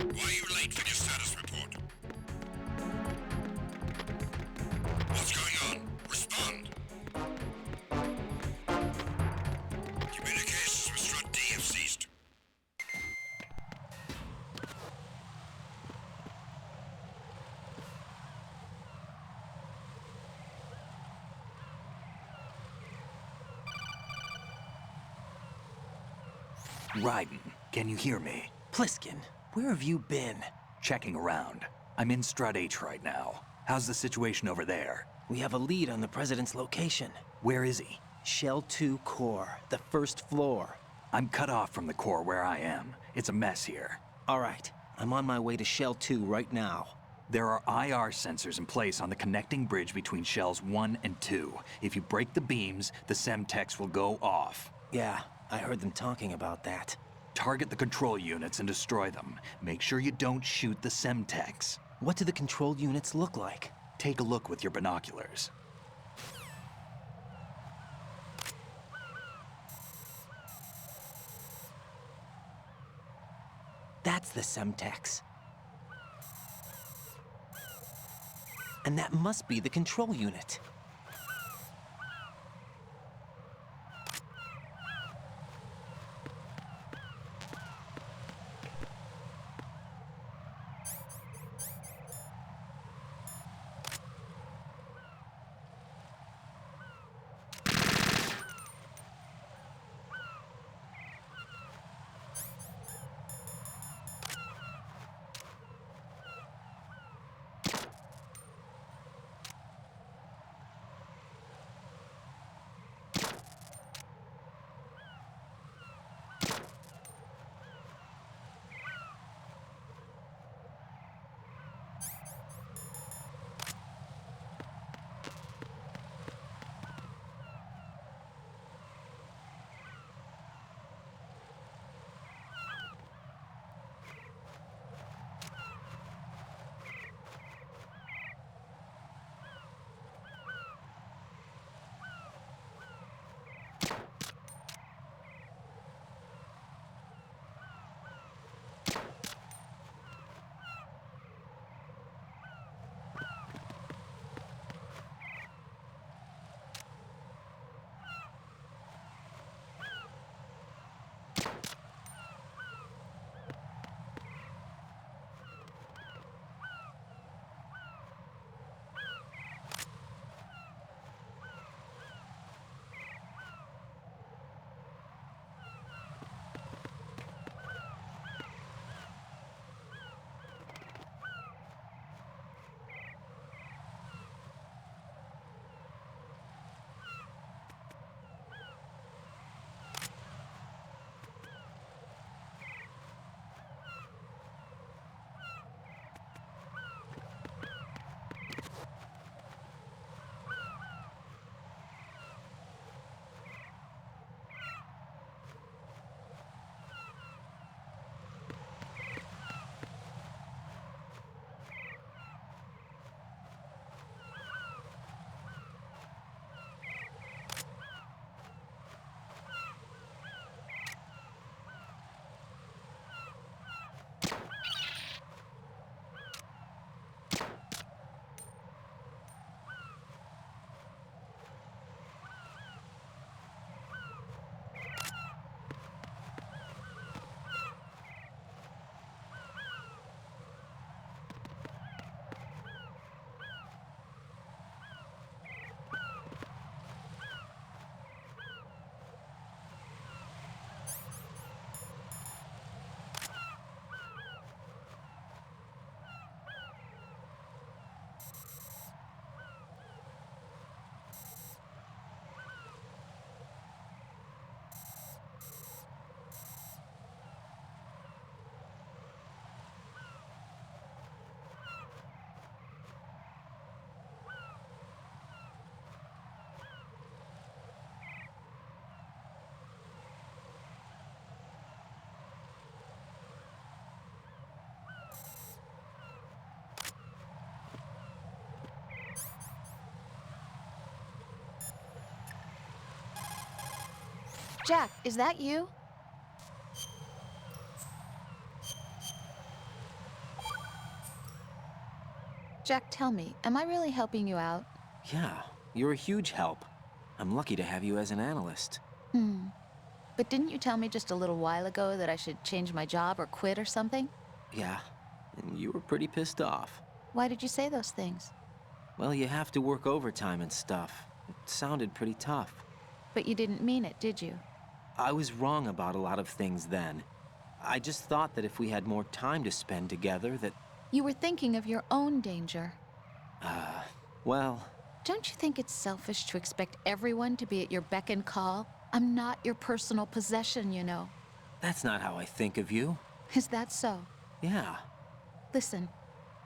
Why are you late for your status report? What's going on? Respond. Communications with Strut D have ceased. Raiden, can you hear me? Pliskin, where have you been? Checking around. I'm in Strut H right now. How's the situation over there? We have a lead on the President's location. Where is he? Shell 2 core, the first floor. I'm cut off from the core where I am. It's a mess here. All right, I'm on my way to Shell 2 right now. There are IR sensors in place on the connecting bridge between Shells 1 and 2. If you break the beams, the Semtex will go off. Yeah, I heard them talking about that. Target the control units and destroy them. Make sure you don't shoot the Semtex. What do the control units look like? Take a look with your binoculars. That's the Semtex. And that must be the control unit. Jack, is that you? Jack, tell me, am I really helping you out? Yeah, you're a huge help. I'm lucky to have you as an analyst. But didn't you tell me just a little while ago that I should change my job or quit or something? Yeah, and you were pretty pissed off. Why did you say those things? Well, you have to work overtime and stuff. It sounded pretty tough. But you didn't mean it, did you? I was wrong about a lot of things then. I just thought that if we had more time to spend together, that... You were thinking of your own danger. Well... Don't you think it's selfish to expect everyone to be at your beck and call? I'm not your personal possession, you know. That's not how I think of you. Is that so? Yeah. Listen,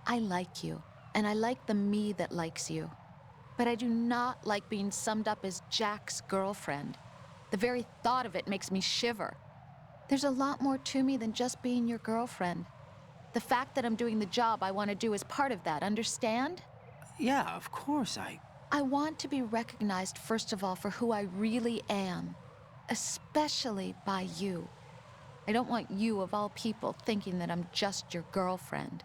I like you, and I like the me that likes you. But I do not like being summed up as Jack's girlfriend. The very thought of it makes me shiver. There's a lot more to me than just being your girlfriend. The fact that I'm doing the job I want to do is part of that, understand? Yeah, of course, I want to be recognized, first of all, for who I really am. Especially by you. I don't want you, of all people, thinking that I'm just your girlfriend.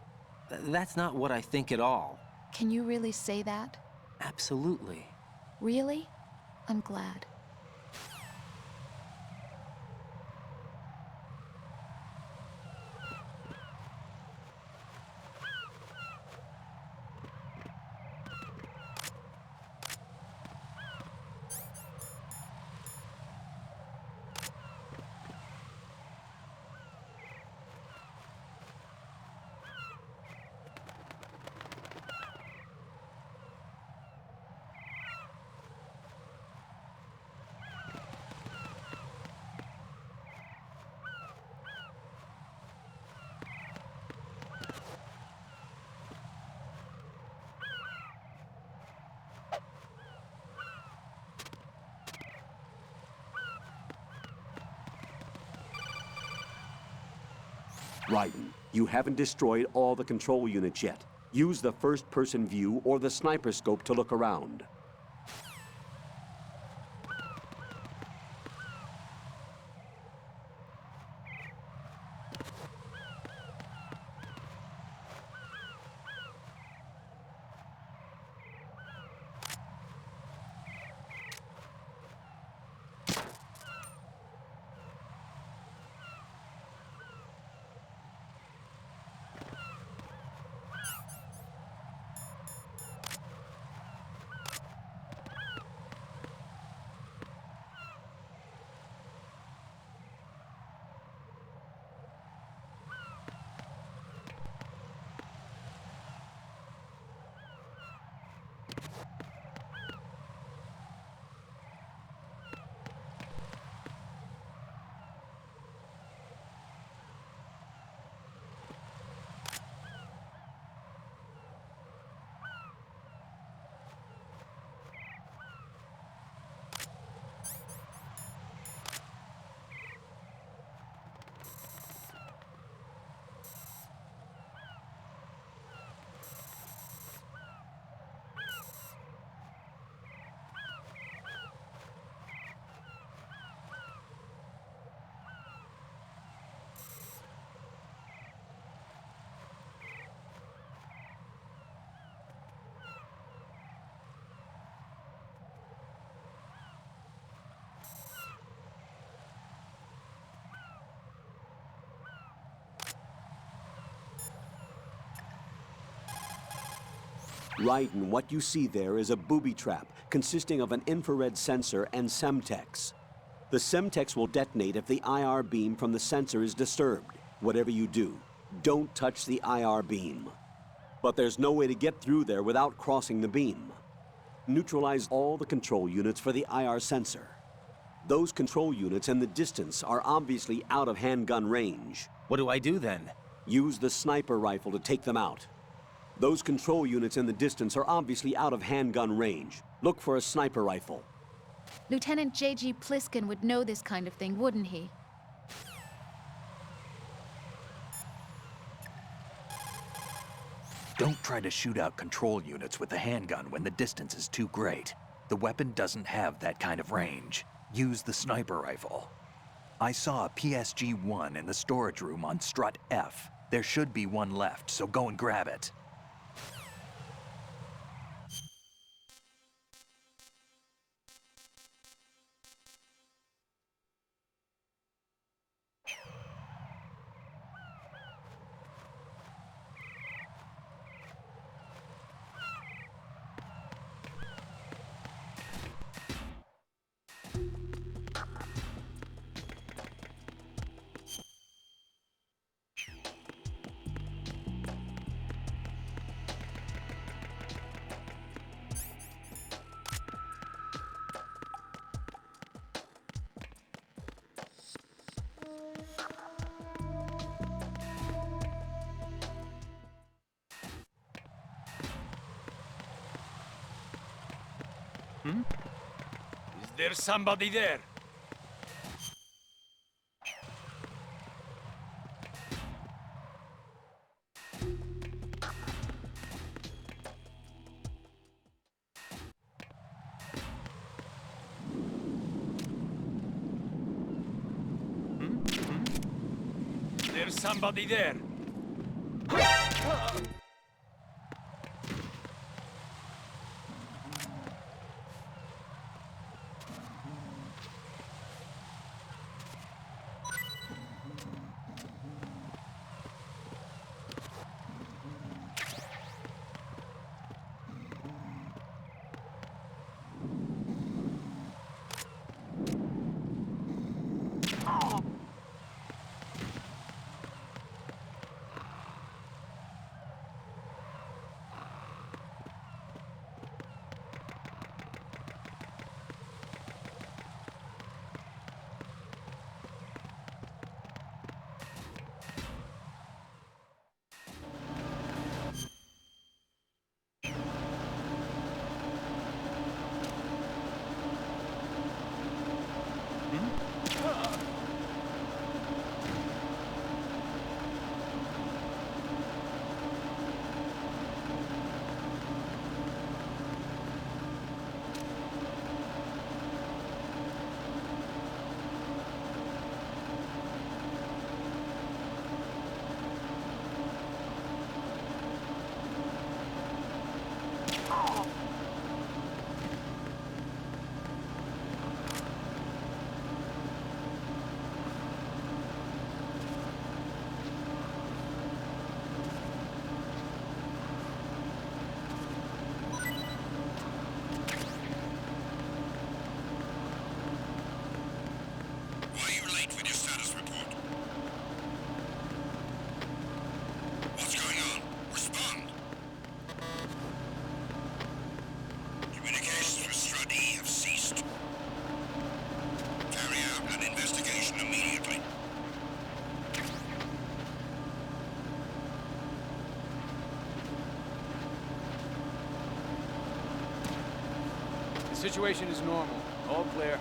That's not what I think at all. Can you really say that? Absolutely. Really? I'm glad. Raiden, you haven't destroyed all the control units yet. Use the first-person view or the sniper scope to look around. Raiden, what you see there is a booby trap consisting of an infrared sensor and Semtex. The Semtex will detonate if the IR beam from the sensor is disturbed. Whatever you do, don't touch the IR beam. But there's no way to get through there without crossing the beam. Neutralize all the control units for the IR sensor. Those control units in the distance are obviously out of handgun range. What do I do then? Use the sniper rifle to take them out. Those control units in the distance are obviously out of handgun range. Look for a sniper rifle. Lieutenant J.G. Pliskin would know this kind of thing, wouldn't he? Don't try to shoot out control units with a handgun when the distance is too great. The weapon doesn't have that kind of range. Use the sniper rifle. I saw a PSG-1 in the storage room on strut F. There should be one left, so go and grab it. Is there somebody there? There's somebody there. The situation is normal. All clear.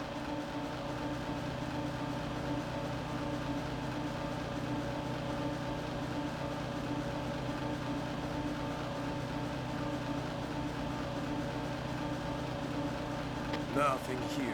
Nothing here.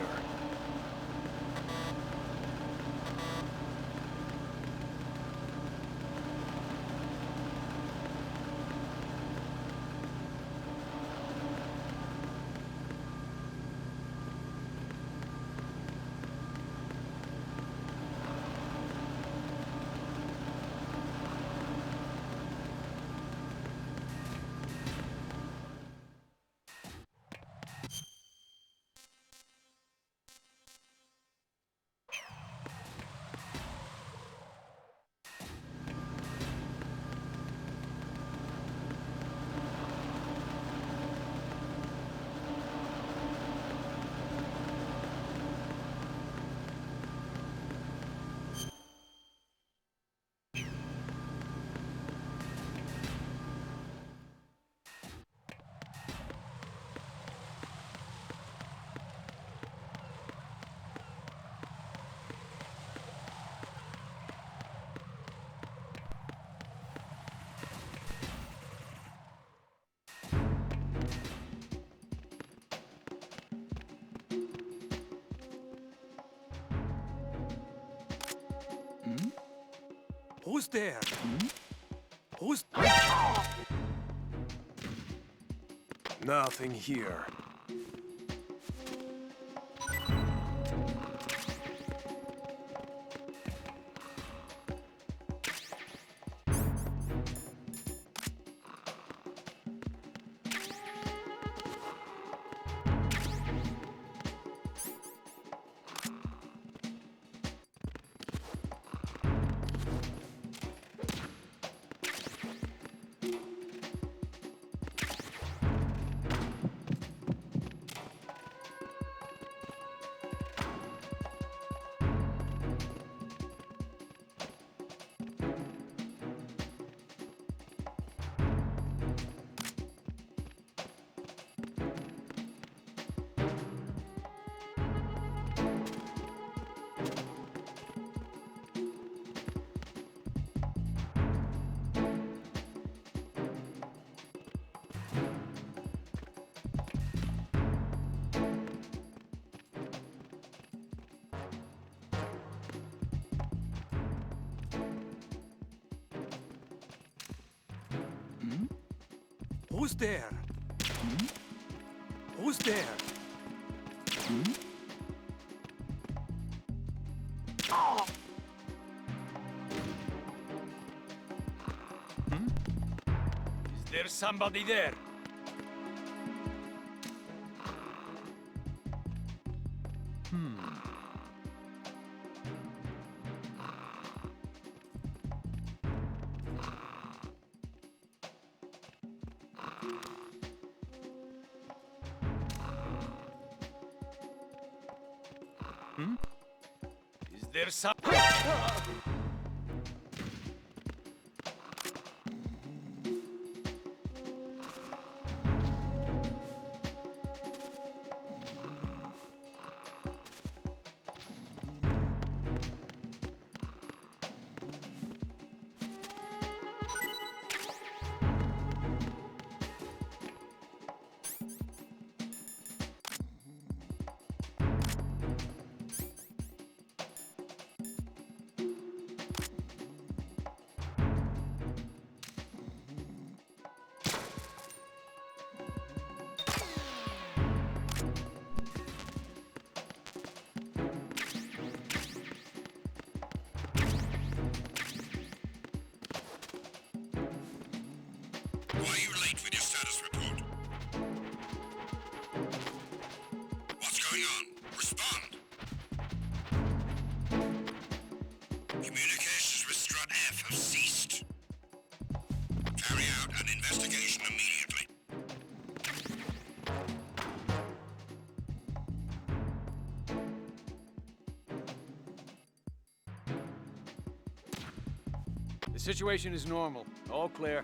Who's there? Who's... Nothing here. Who's there? Who's there? Is there somebody there? Is there some... Why are you late with your status report? What's going on? Respond! Communications with Strut F have ceased. Carry out an investigation immediately. The situation is normal. All clear.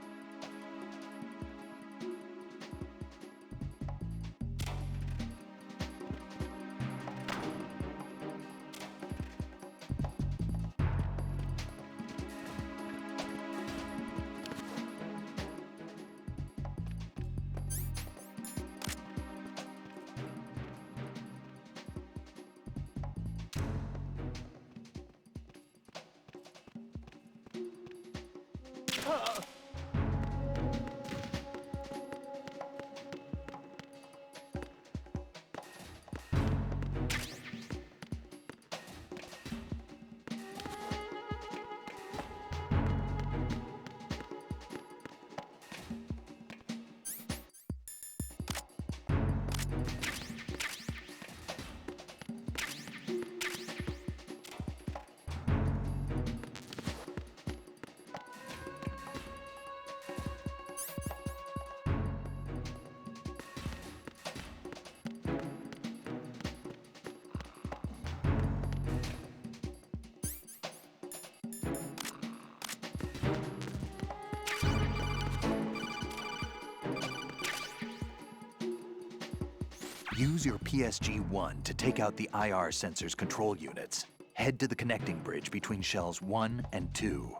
Use your PSG-1 to take out the IR sensor's control units. Head to the connecting bridge between shells 1 and 2.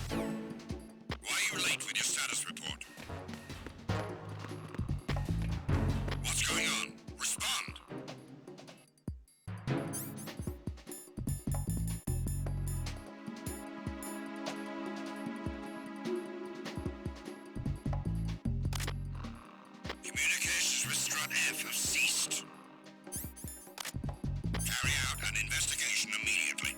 Why are you late with your status report? What's going on? Respond! F have ceased. Carry out an investigation immediately.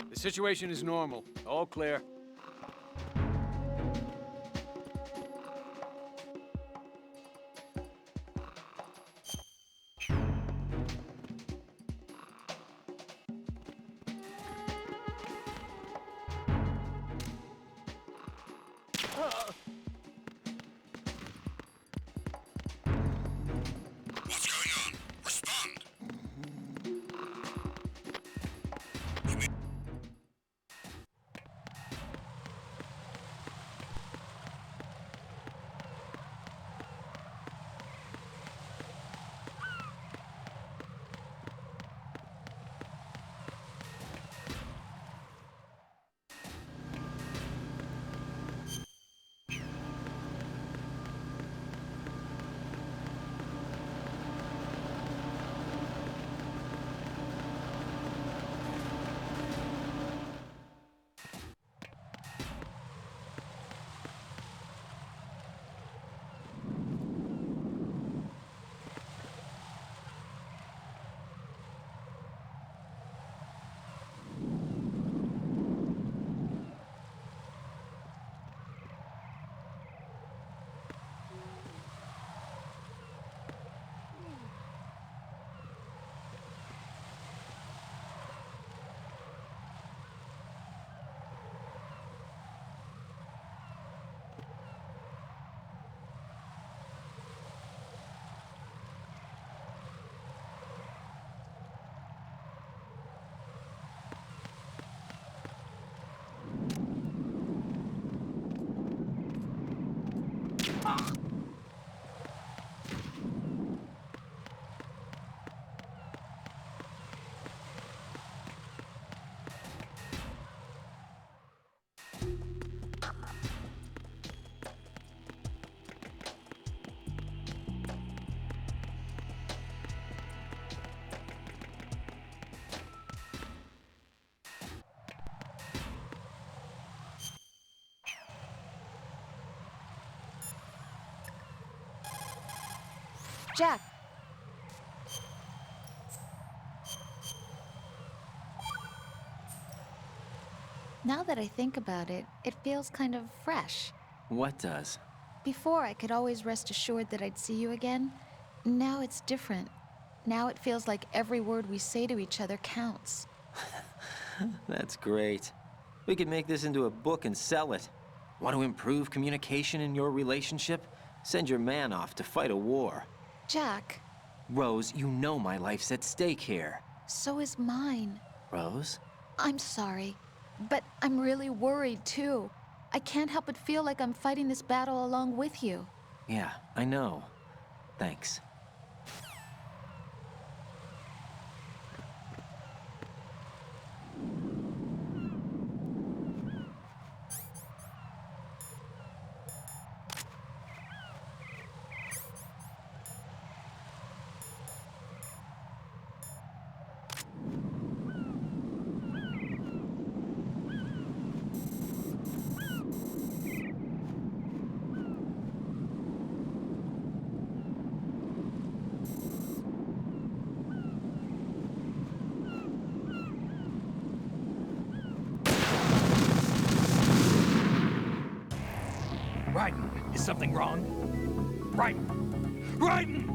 The situation is normal. All clear. What's going on? Respond! Jack! Now that I think about it, it feels kind of fresh. What does? Before, I could always rest assured that I'd see you again. Now it's different. Now it feels like every word we say to each other counts. That's great. We could make this into a book and sell it. Want to improve communication in your relationship? Send your man off to fight a war. Jack. Rose, you know my life's at stake here. So is mine. Rose? I'm sorry, but I'm really worried too. I can't help but feel like I'm fighting this battle along with you. Yeah, I know. Thanks. Raiden, is something wrong? Raiden! Raiden!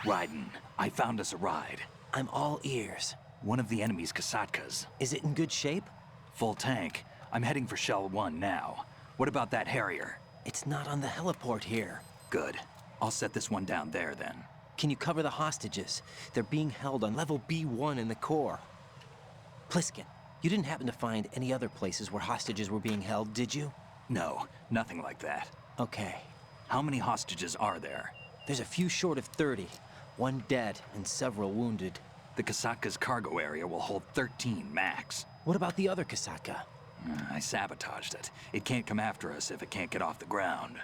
Raiden, I found us a ride. I'm all ears. One of the enemy's Kasatkas. Is it in good shape? Full tank. I'm heading for Shell 1 now. What about that Harrier? It's not on the heliport here. Good. I'll set this one down there then. Can you cover the hostages? They're being held on level B1 in the core. Pliskin, you didn't happen to find any other places where hostages were being held, did you? No, nothing like that. Okay. How many hostages are there? There's a few short of 30. One dead and several wounded. The Kasatka's cargo area will hold 13 max. What about the other Kasatka? I sabotaged it. It can't come after us if it can't get off the ground.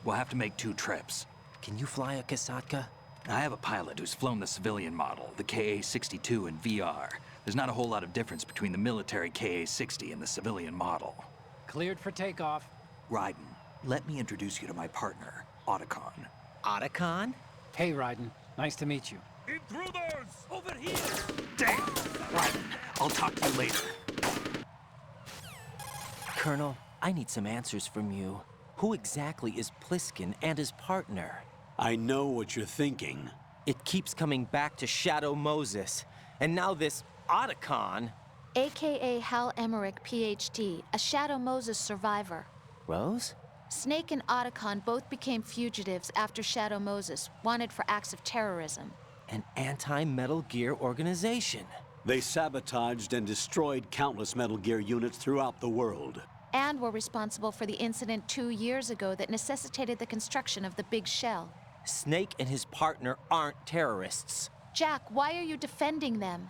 We'll have to make 2 trips. Can you fly a Kasatka? I have a pilot who's flown the civilian model, the KA-62 in VR. There's not a whole lot of difference between the military KA-60 and the civilian model. Cleared for takeoff. Raiden, let me introduce you to my partner, Otacon. Otacon? Hey, Raiden. Nice to meet you. Intruders! Over here! Damn! Raiden, I'll talk to you later. Colonel, I need some answers from you. Who exactly is Pliskin and his partner? I know what you're thinking. It keeps coming back to Shadow Moses. And now this Otacon. AKA Hal Emmerich, PhD, a Shadow Moses survivor. Rose? Snake and Otacon both became fugitives after Shadow Moses, wanted for acts of terrorism. An anti-Metal Gear organization. They sabotaged and destroyed countless Metal Gear units throughout the world. And were responsible for the incident 2 years ago that necessitated the construction of the Big Shell. Snake and his partner aren't terrorists. Jack, why are you defending them?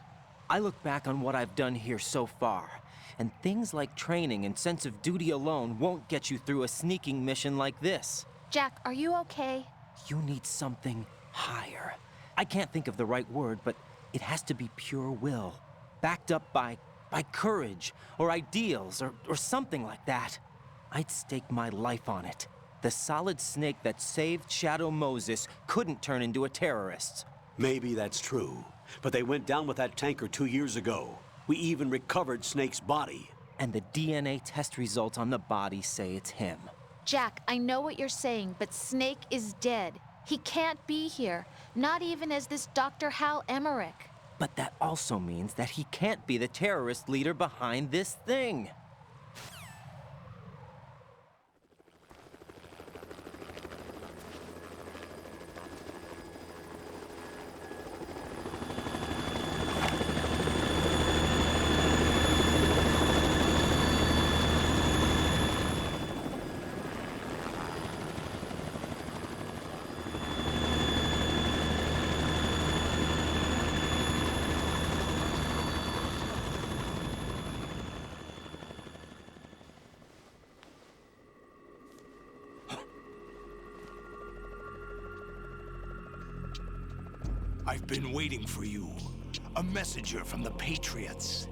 I look back on what I've done here so far, and things like training and sense of duty alone won't get you through a sneaking mission like this. Jack, are you okay? You need something higher. I can't think of the right word, but it has to be pure will, backed up by courage, or ideals, or something like that. I'd stake my life on it. The solid Snake that saved Shadow Moses couldn't turn into a terrorist. Maybe that's true, but they went down with that tanker 2 years ago. We even recovered Snake's body. And the DNA test results on the body say it's him. Jack, I know what you're saying, but Snake is dead. He can't be here, not even as this Dr. Hal Emmerich. But that also means that he can't be the terrorist leader behind this thing. I've been waiting for you. A messenger from the Patriots.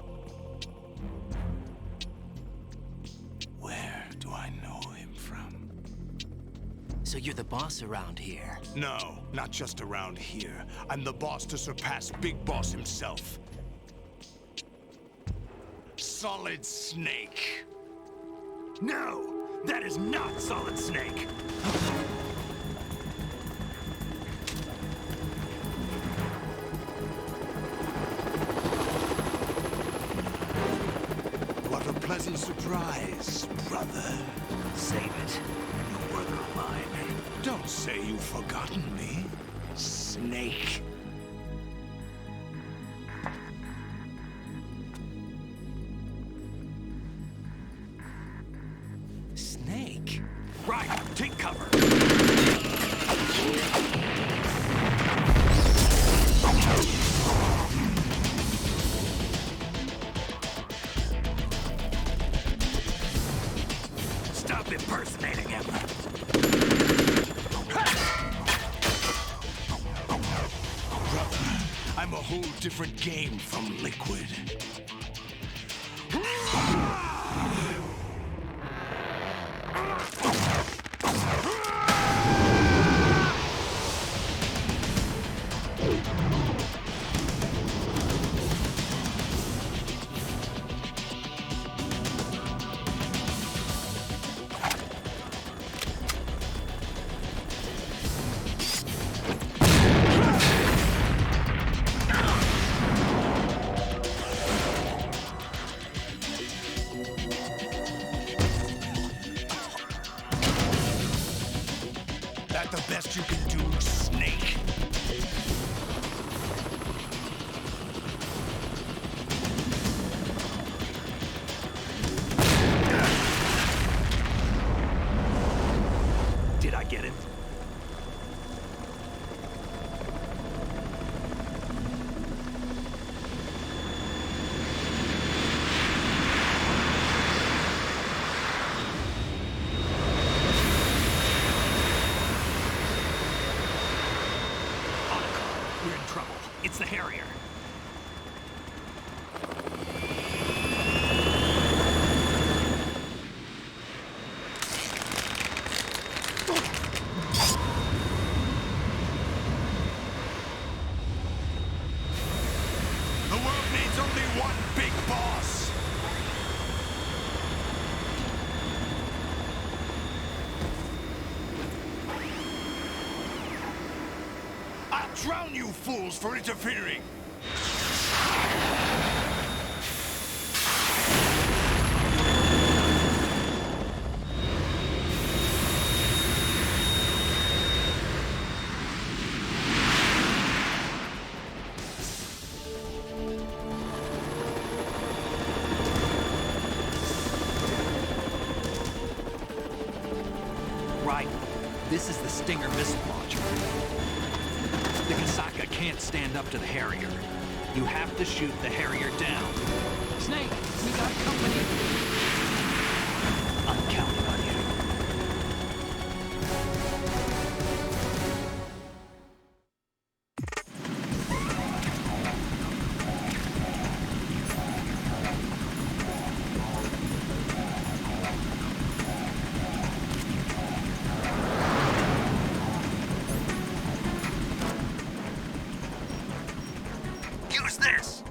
Where do I know him from? So you're the boss around here? No, not just around here. I'm the boss to surpass Big Boss himself. Solid Snake. No! That is not Solid Snake! What a pleasant surprise, brother. Save it. You work of mine. Don't say you've forgotten me, Snake. Snake? Right, take cover. Stop impersonating him. Brother, I'm a whole different game from Liquid. best you can do, Snake. Did I get it? We're in trouble. It's the Harrier. The world needs only one big boss. I'll drown you fools for interfering. Right. This is the Stinger missile launcher. The Kasaka can't stand up to the Harrier. You have to shoot the Harrier down. Snake, we got company. I'm counting on you. Use this!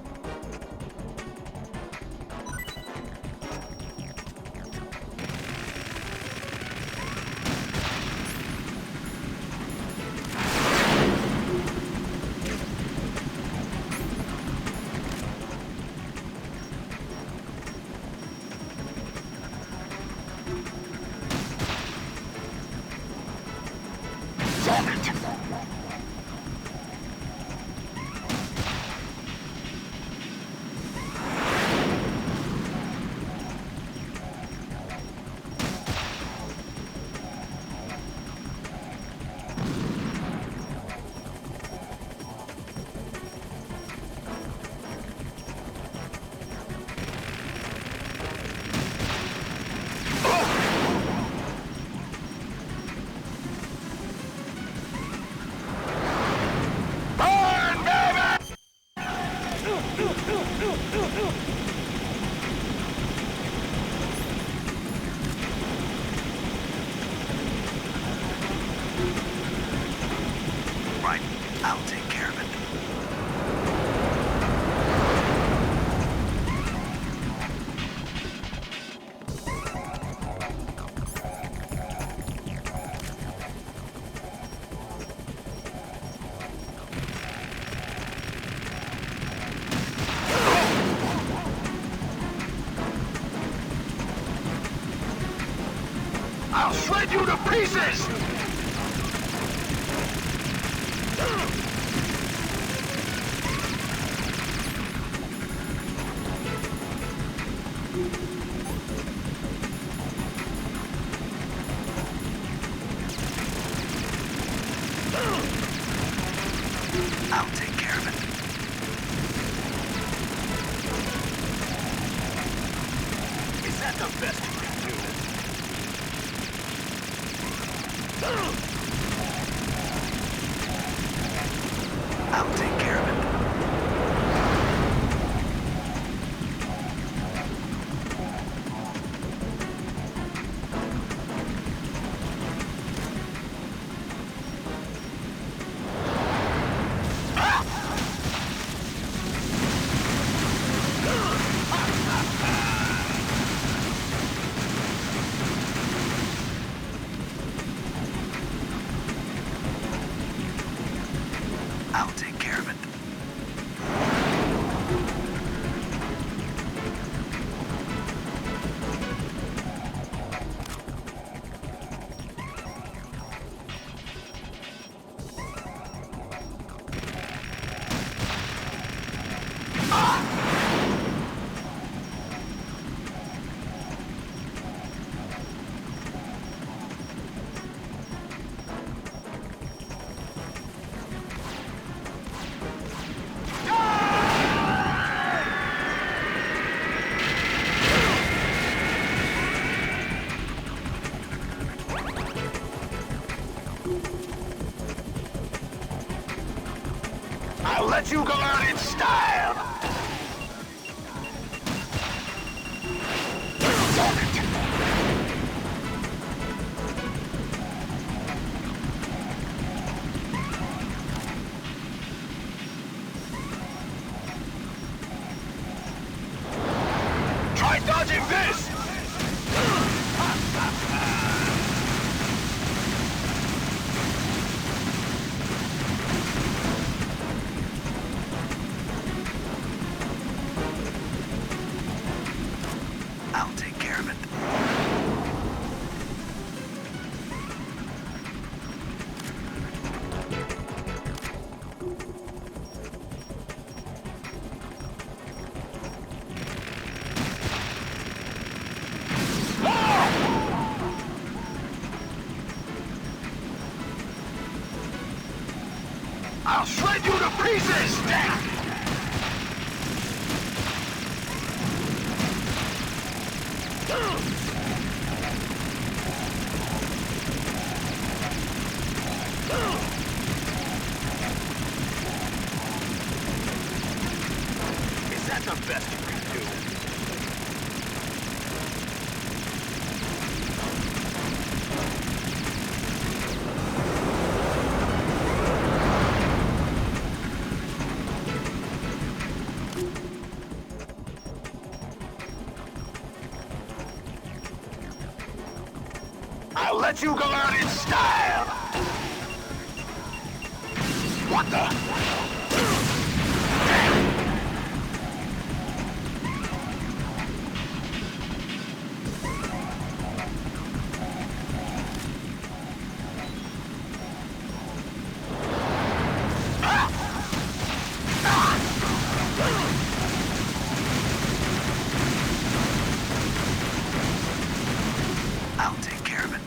Right. I'll take care of it. I'll shred you to pieces! I'll take care of it. Is that the best you can do? I'll take care of it. let you go out in style! Try dodging this! I'll take care of it. I'll shred you to pieces! Is that the best you can do? I'll let you go out in style! What the? I'll take care of it.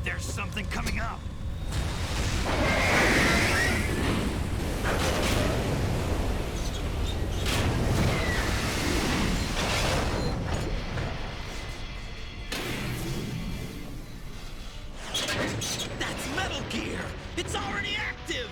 There's something coming up. That's Metal Gear! It's already active!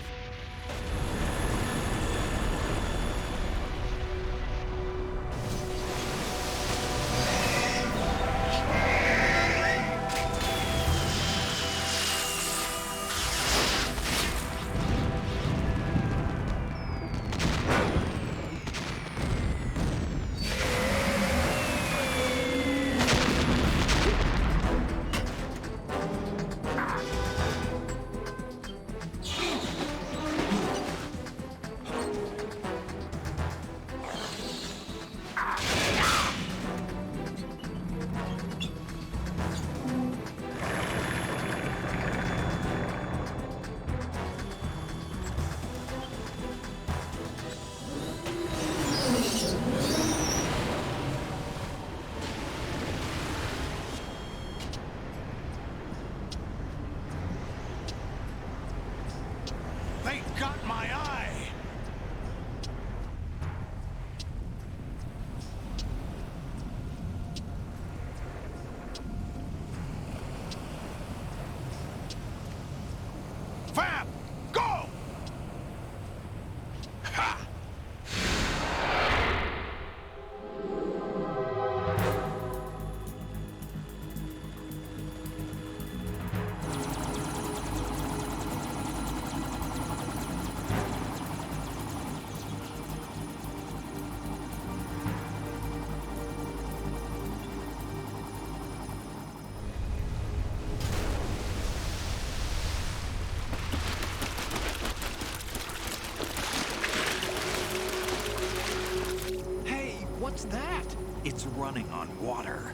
It's running on water.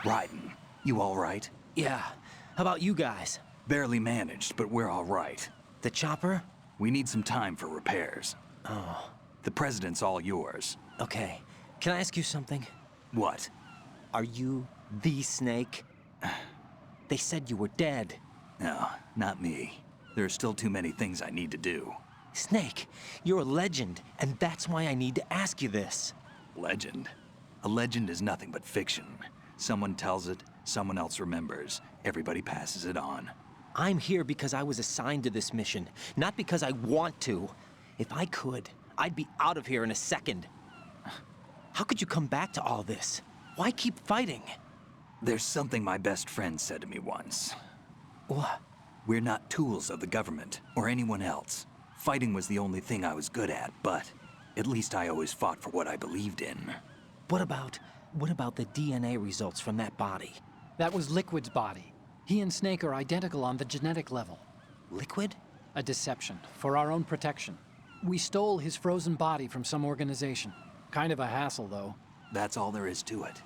Raiden, you all right? Yeah. How about you guys? Barely managed, but we're all right. The chopper? We need some time for repairs. Oh. The president's all yours. Okay. Can I ask you something? What? Are you the Snake? They said you were dead. No, not me. There are still too many things I need to do. Snake, you're a legend, and that's why I need to ask you this. Legend? A legend is nothing but fiction. Someone tells it, someone else remembers. Everybody passes it on. I'm here because I was assigned to this mission, not because I want to. If I could, I'd be out of here in a second. How could you come back to all this? Why keep fighting? There's something my best friend said to me once. What? We're not tools of the government or anyone else. Fighting was the only thing I was good at, but at least I always fought for what I believed in. What about the DNA results from that body? That was Liquid's body. He and Snake are identical on the genetic level. Liquid? A deception, for our own protection. We stole his frozen body from some organization. Kind of a hassle, though. That's all there is to it.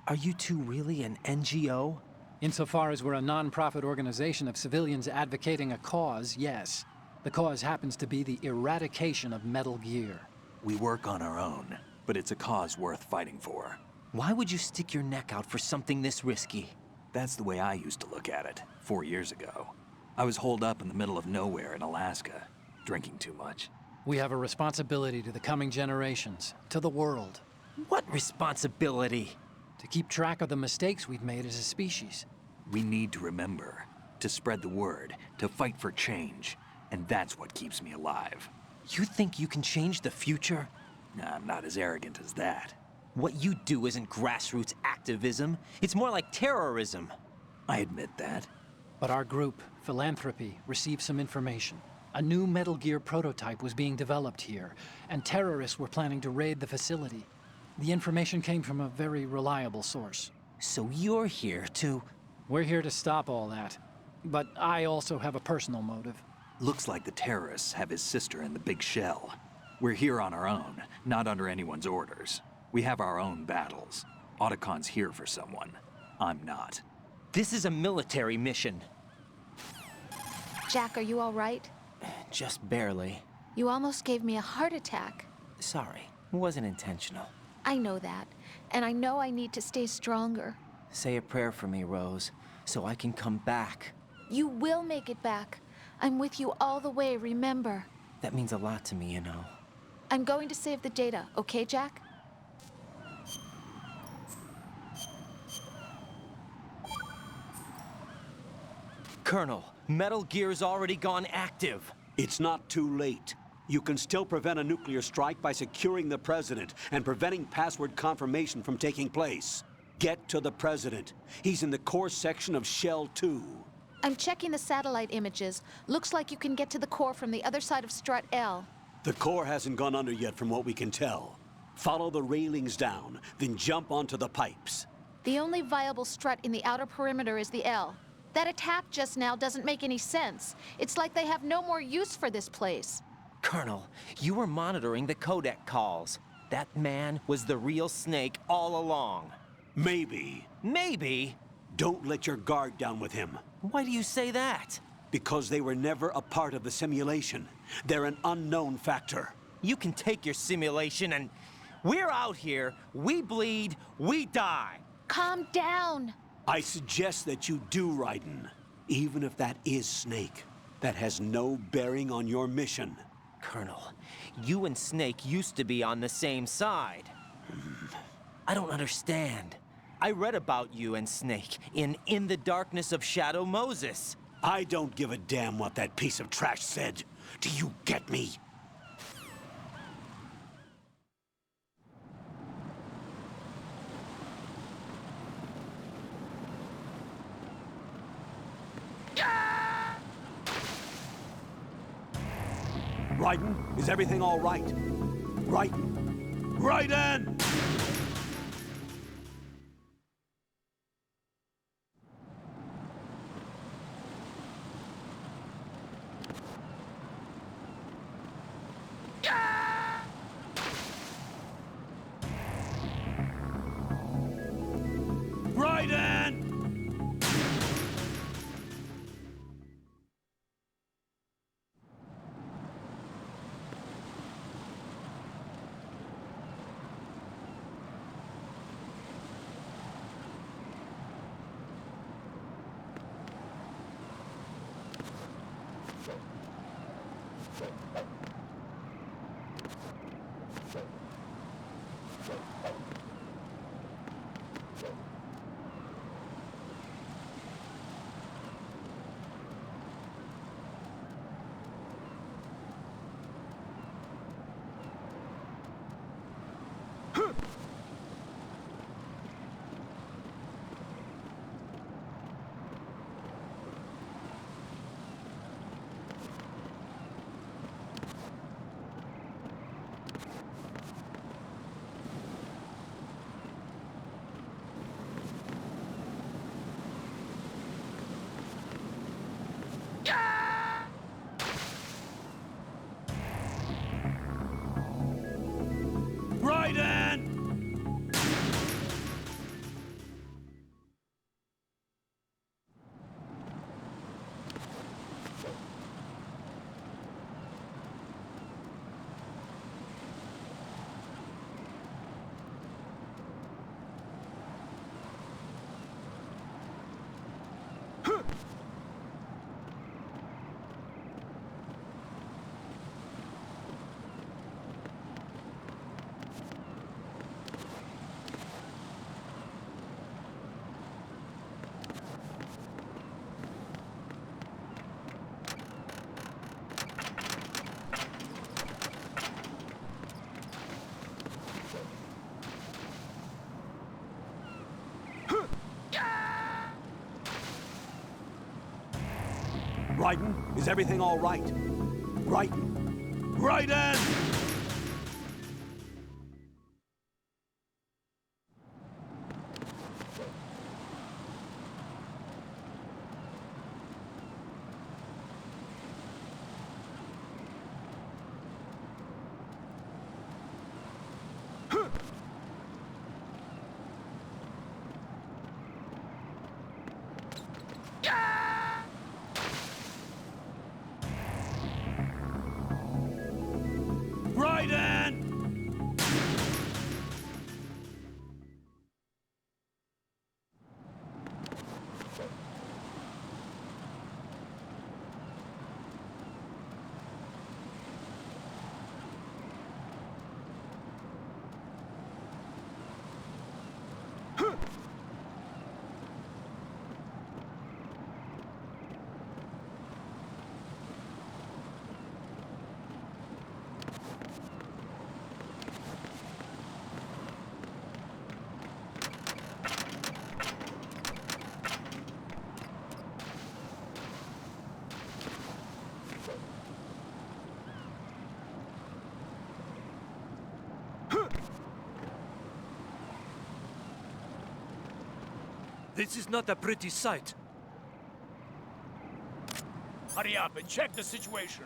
Are you two really an NGO? Insofar as we're a non-profit organization of civilians advocating a cause, yes. The cause happens to be the eradication of Metal Gear. We work on our own, but it's a cause worth fighting for. Why would you stick your neck out for something this risky? That's the way I used to look at it, 4 years ago. I was holed up in the middle of nowhere in Alaska, drinking too much. We have a responsibility to the coming generations, to the world. What responsibility? To keep track of the mistakes we've made as a species. We need to remember, to spread the word, to fight for change, and that's what keeps me alive. You think you can change the future? I'm not as arrogant as that. What you do isn't grassroots activism. It's more like terrorism. I admit that. But our group, Philanthropy, received some information. A new Metal Gear prototype was being developed here, and terrorists were planning to raid the facility. The information came from a very reliable source. So you're here to... We're here to stop all that. But I also have a personal motive. Looks like the terrorists have his sister in the big shell. We're here on our own, not under anyone's orders. We have our own battles. Otacon's here for someone. I'm not. This is a military mission. Jack, are you all right? Just barely. You almost gave me a heart attack. Sorry, it wasn't intentional. I know that, and I know I need to stay stronger. Say a prayer for me, Rose, so I can come back. You will make it back. I'm with you all the way, remember? That means a lot to me, you know. I'm going to save the data, okay, Jack? Colonel, Metal Gear's already gone active. It's not too late. You can still prevent a nuclear strike by securing the president and preventing password confirmation from taking place. Get to the president. He's in the core section of Shell 2. I'm checking the satellite images. Looks like you can get to the core from the other side of Strut L. The core hasn't gone under yet from what we can tell. Follow the railings down, then jump onto the pipes. The only viable strut in the outer perimeter is the L. That attack just now doesn't make any sense. It's like they have no more use for this place. Colonel, you were monitoring the codec calls. That man was the real Snake all along. Maybe. Maybe? Don't let your guard down with him. Why do you say that? Because they were never a part of the simulation. They're an unknown factor. You can take your simulation and... We're out here, we bleed, we die. Calm down. I suggest that you do, Raiden. Even if that is Snake. That has no bearing on your mission. Colonel, you and Snake used to be on the same side. I don't understand. I read about you and Snake in the Darkness of Shadow Moses. I don't give a damn what that piece of trash said. Do you get me? Raiden, is everything all right? Raiden! Raiden! Raiden! Raiden! Raiden, is everything all right? Raiden! Raiden! Raiden! This is not a pretty sight. Hurry up and check the situation.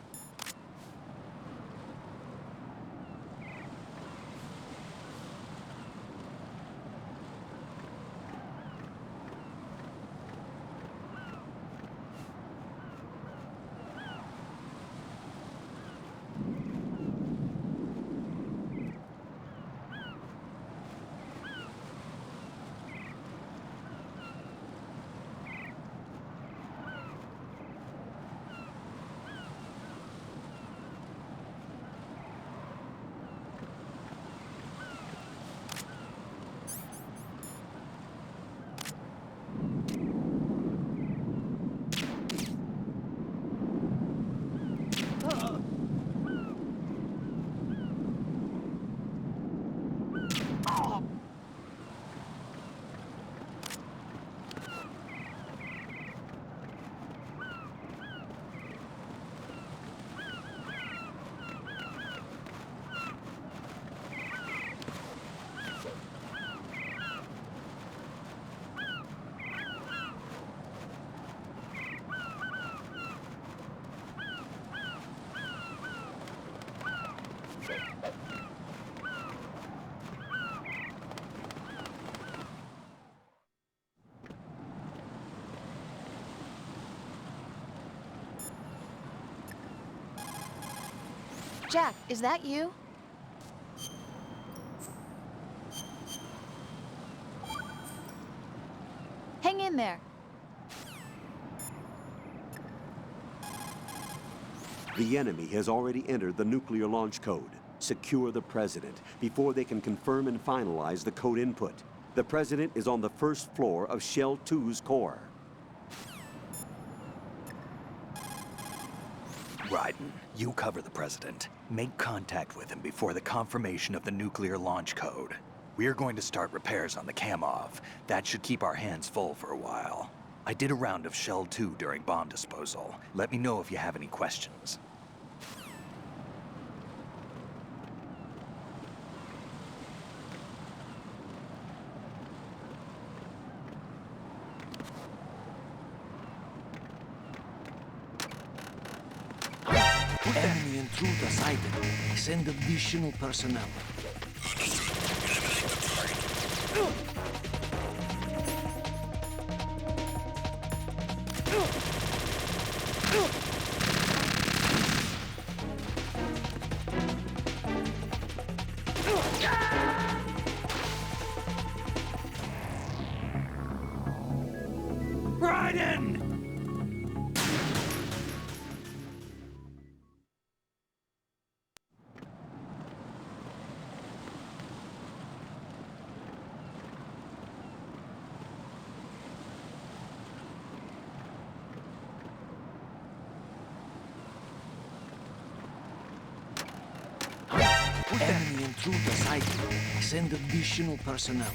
Jack, is that you? Hang in there. The enemy has already entered the nuclear launch code. Secure the President before they can confirm and finalize the code input. The President is on the first floor of Shell 2's core. Raiden, you cover the President. Make contact with him before the confirmation of the nuclear launch code. We're going to start repairs on the Kamov. That should keep our hands full for a while. I did a round of Shell 2 during bomb disposal. Let me know if you have any questions. Enemy intruder sighted. Send additional personnel. Raiden! Enemy intruder sighted. Send additional personnel.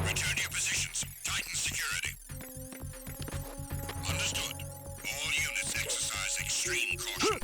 Return to your positions. Tighten security. Understood. All units exercise extreme caution.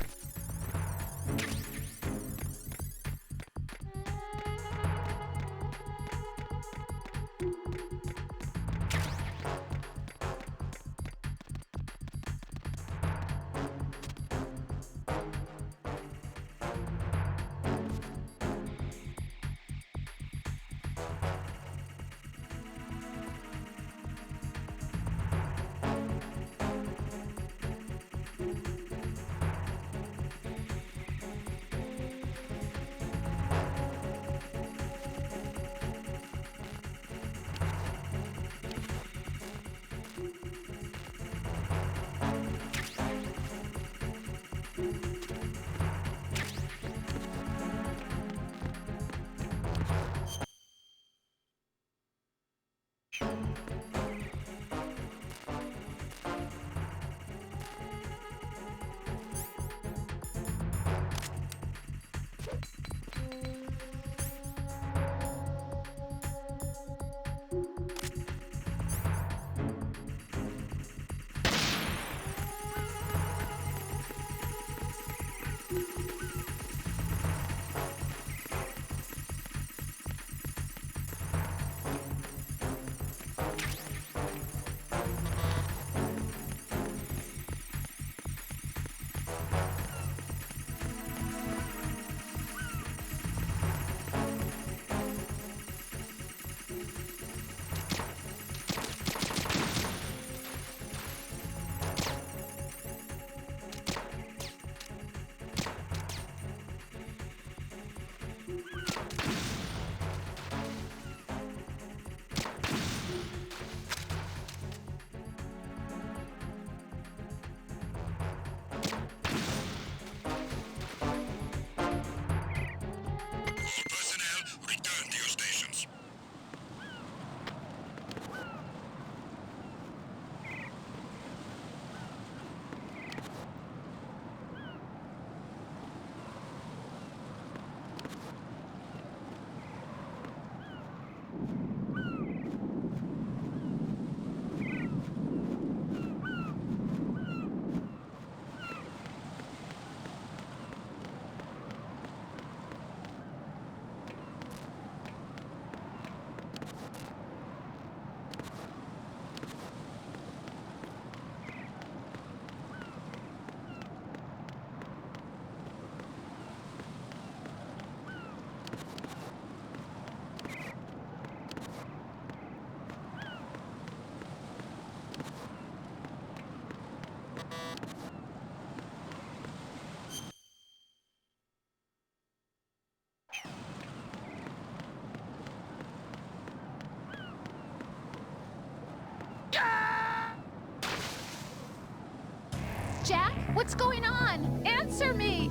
What's going on? Answer me!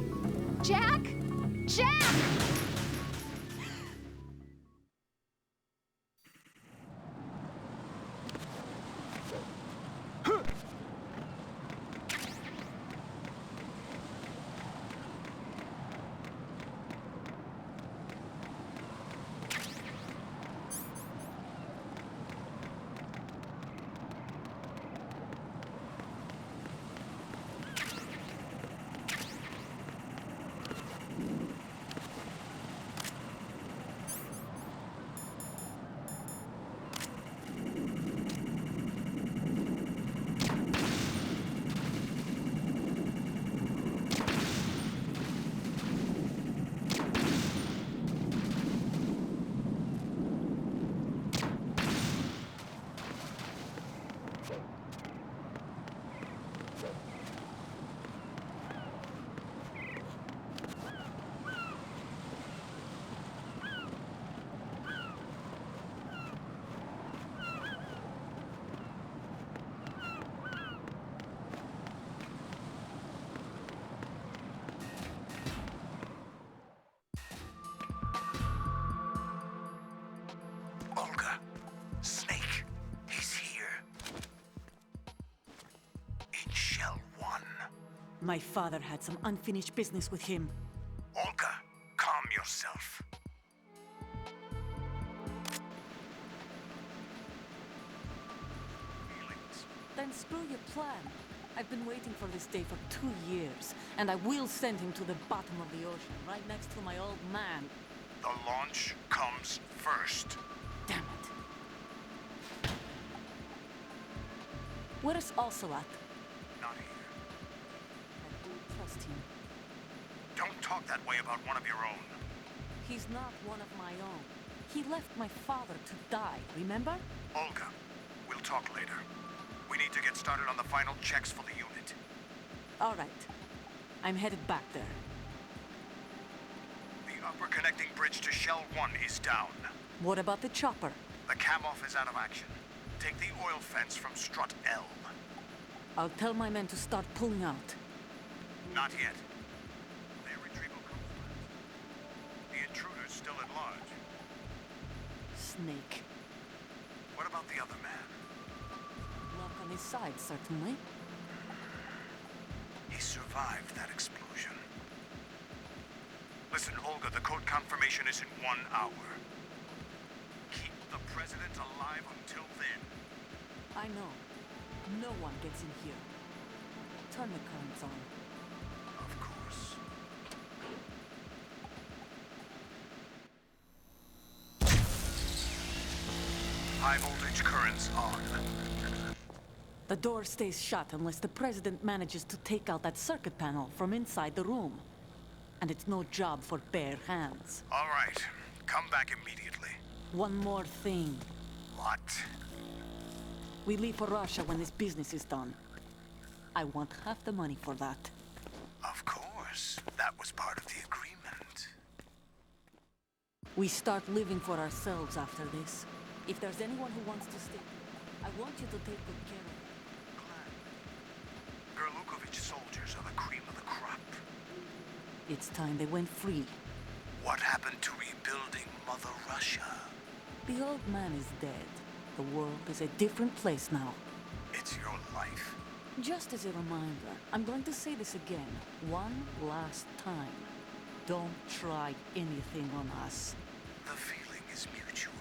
Jack? Jack! Olga, Snake, he's here. In Shell 1. My father had some unfinished business with him. Olga, calm yourself. Then screw your plan. I've been waiting for this day for 2 years, and I will send him to the bottom of the ocean, right next to my old man. The launch comes first. Damn it. Where is Ocelot? Not here. I don't trust him. Don't talk that way about one of your own. He's not one of my own. He left my father to die, remember? Olga, we'll talk later. We need to get started on the final checks for the unit. All right. I'm headed back there. The upper connecting bridge to Shell 1 is down. What about the chopper? The cam-off is out of action. Take the oil fence from strut L. I'll tell my men to start pulling out. Not yet. Their retrieval comes first. The intruder's still at large. Snake. What about the other man? Luck on his side, certainly. He survived that explosion. Listen, Olga, the code confirmation is in 1 hour. Keep the president alive until then. I know. No one gets in here. Turn the currents on. Of course. High voltage currents on. The door stays shut unless the president manages to take out that circuit panel from inside the room. And it's no job for bare hands. All right. Come back immediately. One more thing. What? We leave for Russia when this business is done. I want half the money for that. Of course. That was part of the agreement. We start living for ourselves after this. If there's anyone who wants to stay, I want you to take good care of them. Gerlukovich soldiers are the cream of the crop. It's time they went free. What happened to rebuilding Mother Russia? The old man is dead. The world is a different place now. It's your life. Just as a reminder, I'm going to say this again, one last time. Don't try anything on us. The feeling is mutual.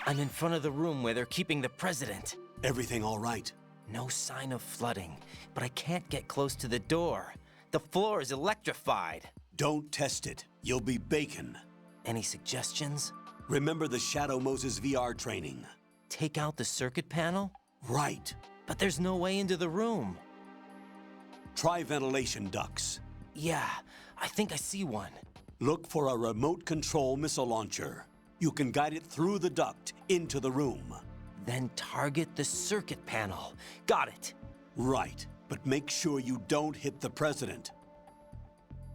I'm in front of the room where they're keeping the president. Everything all right? No sign of flooding, but I can't get close to the door. The floor is electrified. Don't test it. You'll be bacon. Any suggestions? Remember the Shadow Moses VR training. Take out the circuit panel? Right. But there's no way into the room. Try ventilation ducts. Yeah, I think I see one. Look for a remote control missile launcher. You can guide it through the duct into the room. Then target the circuit panel. Got it. Right, but make sure you don't hit the president.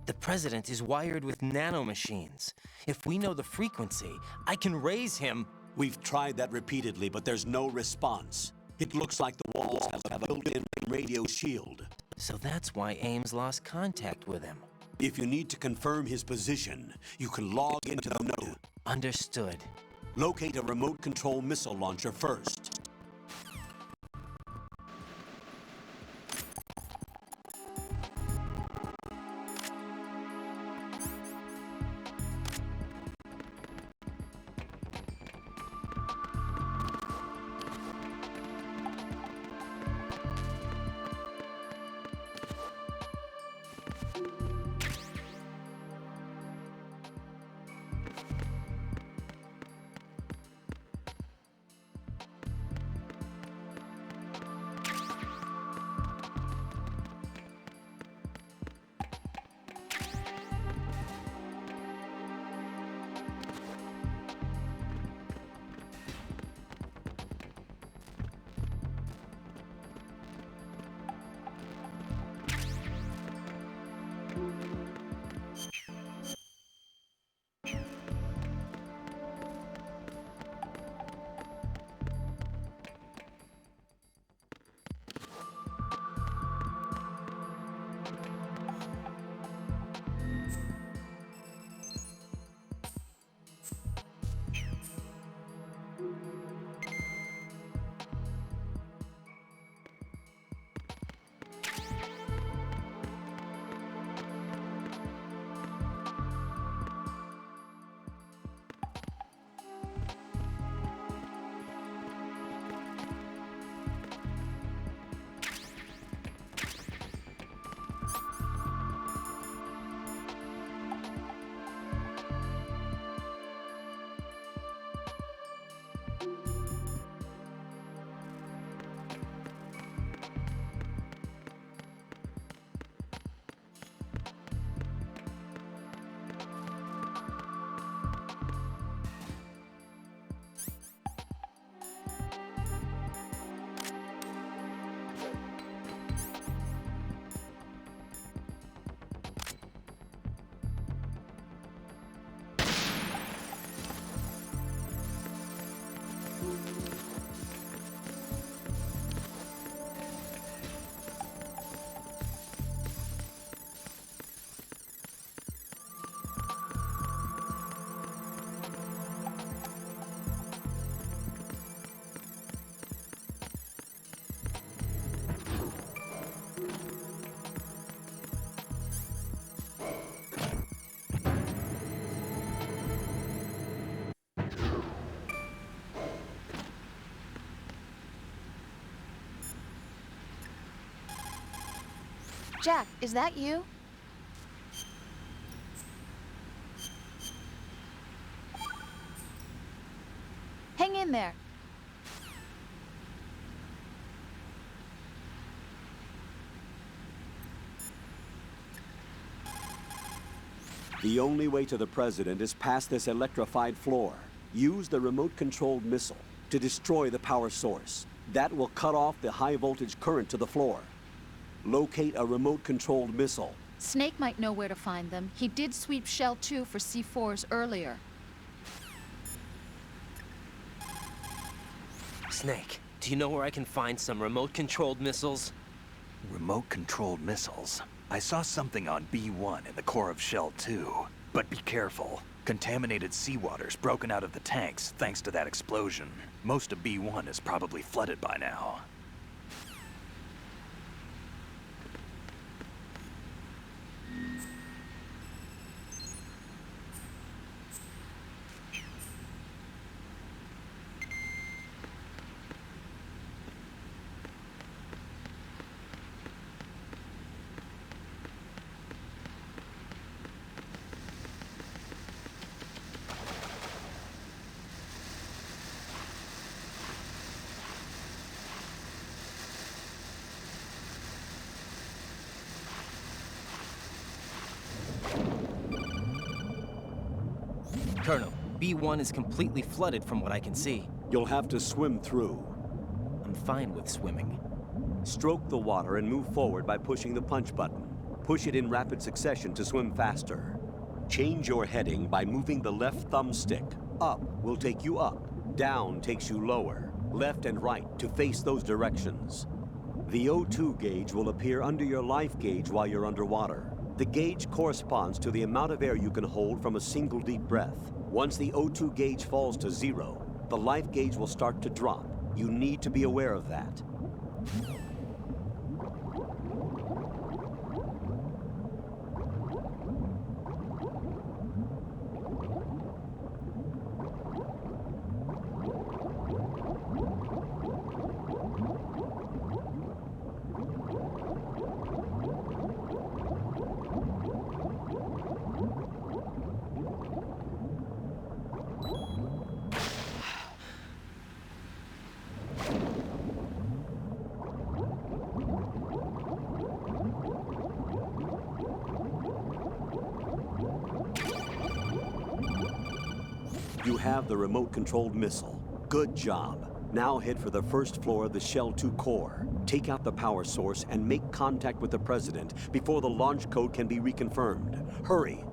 The president is wired with nanomachines. If we know the frequency, I can raise him. We've tried that repeatedly, but there's no response. It looks like the walls have a built-in radio shield. So that's why Ames lost contact with him. If you need to confirm his position, you can log into the node. Understood. Locate a remote control missile launcher first. Jack, is that you? Hang in there. The only way to the President is past this electrified floor. Use the remote-controlled missile to destroy the power source. That will cut off the high-voltage current to the floor. Locate a remote-controlled missile. Snake might know where to find them. He did sweep Shell 2 for C4s earlier. Snake, do you know where I can find some remote-controlled missiles? Remote-controlled missiles? I saw something on B1 in the core of Shell 2. But be careful. Contaminated seawater's broken out of the tanks thanks to that explosion. Most of B1 is probably flooded by now. Colonel, B1 is completely flooded from what I can see. You'll have to swim through. I'm fine with swimming. Stroke the water and move forward by pushing the punch button. Push it in rapid succession to swim faster. Change your heading by moving the left thumbstick. Up will take you up. Down takes you lower, left and right, to face those directions. The O2 gauge will appear under your life gauge while you're underwater. The gauge corresponds to the amount of air you can hold from a single deep breath. Once the O2 gauge falls to 0, the life gauge will start to drop. You need to be aware of that. You have the remote-controlled missile. Good job. Now head for the first floor of the Shell 2 core. Take out the power source and make contact with the President before the launch code can be reconfirmed. Hurry.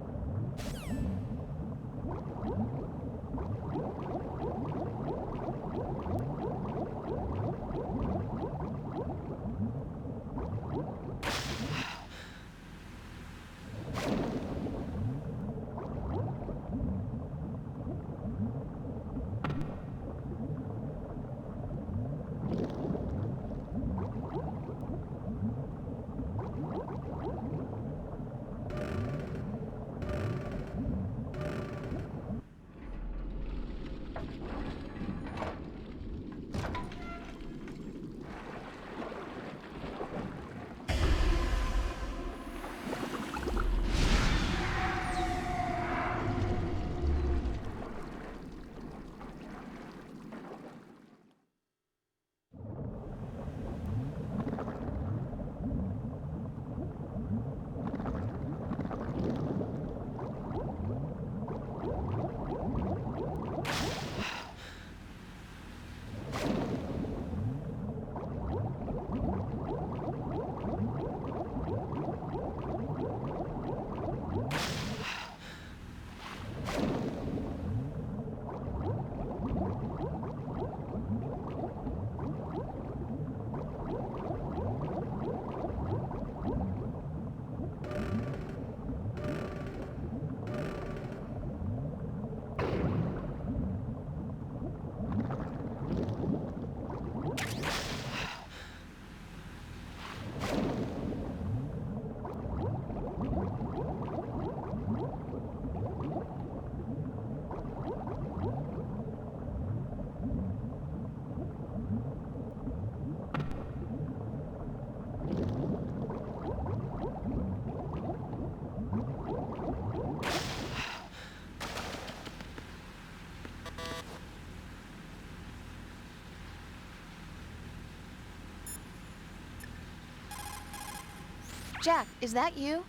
Jack, is that you?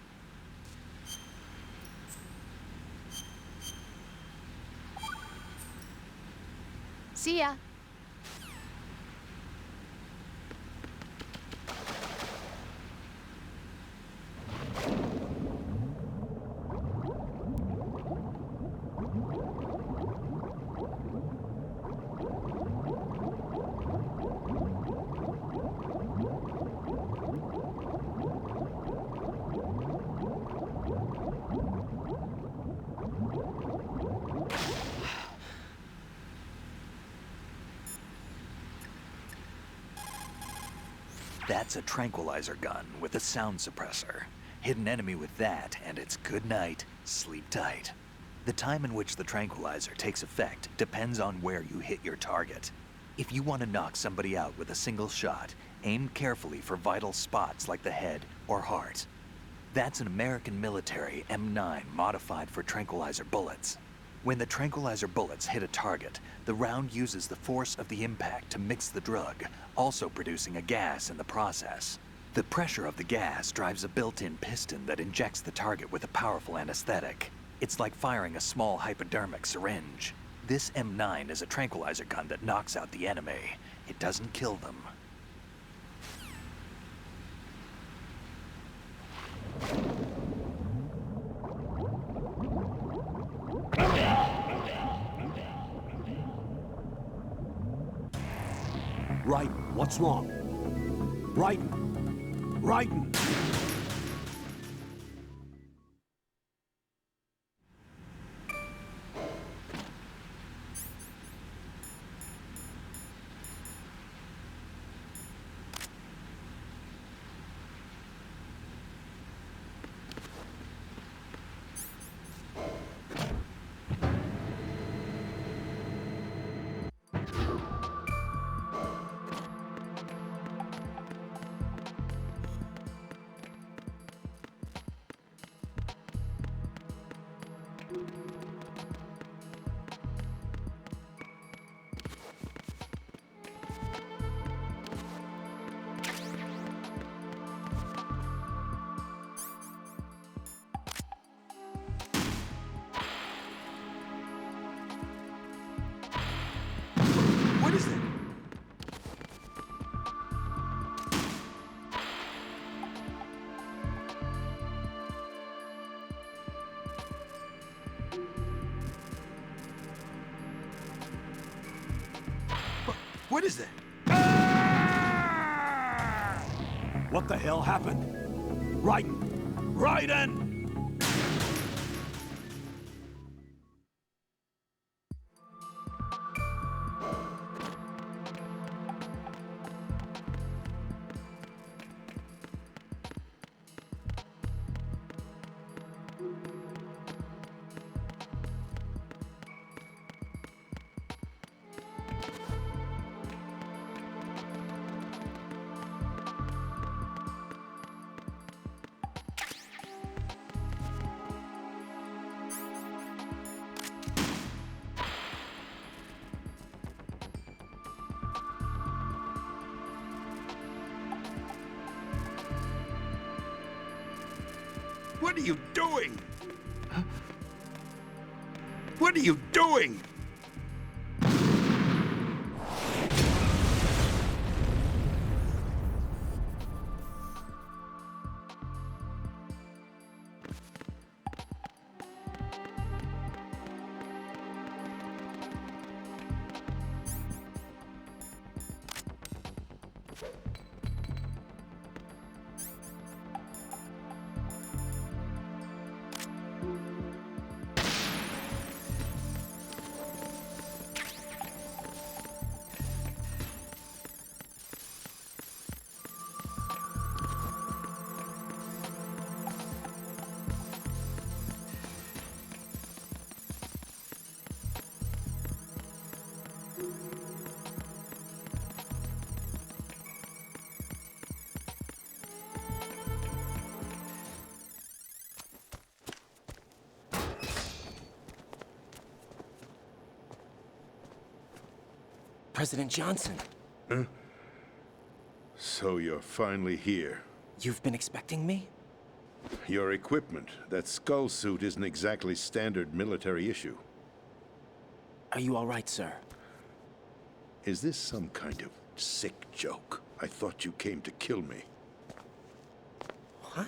See ya. That's a tranquilizer gun with a sound suppressor. Hit an enemy with that, and it's good night, sleep tight. The time in which the tranquilizer takes effect depends on where you hit your target. If you want to knock somebody out with a single shot, aim carefully for vital spots like the head or heart. That's an American military M9 modified for tranquilizer bullets. When the tranquilizer bullets hit a target, the round uses the force of the impact to mix the drug, also producing a gas in the process. The pressure of the gas drives a built-in piston that injects the target with a powerful anesthetic. It's like firing a small hypodermic syringe. This M9 is a tranquilizer gun that knocks out the enemy. It doesn't kill them. Raiden, what's wrong? Raiden! Raiden! What is it? What is it? What the hell happened? Raiden! Raiden! What are you doing? What are you doing? President Johnson. Huh? So you're finally here. You've been expecting me? Your equipment, that skull suit isn't exactly standard military issue. Are you all right, sir? Is this some kind of sick joke? I thought you came to kill me. What?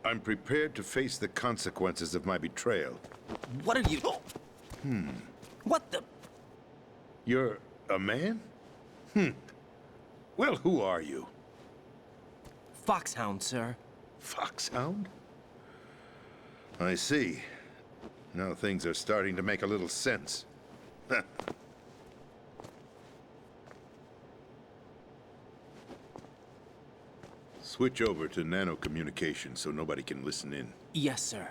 I'm prepared to face the consequences of my betrayal. What are you... What the... You're a man? Well, who are you? Foxhound, sir. Foxhound? I see. Now things are starting to make a little sense. Switch over to nano-communication so nobody can listen in. Yes, sir.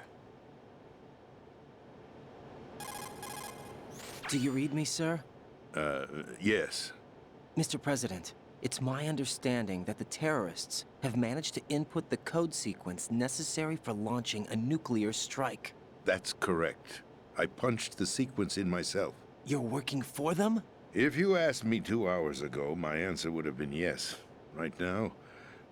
Do you read me, sir? Yes. Mr. President, it's my understanding that the terrorists have managed to input the code sequence necessary for launching a nuclear strike. That's correct. I punched the sequence in myself. You're working for them? If you asked me 2 hours ago, my answer would have been yes. Right now,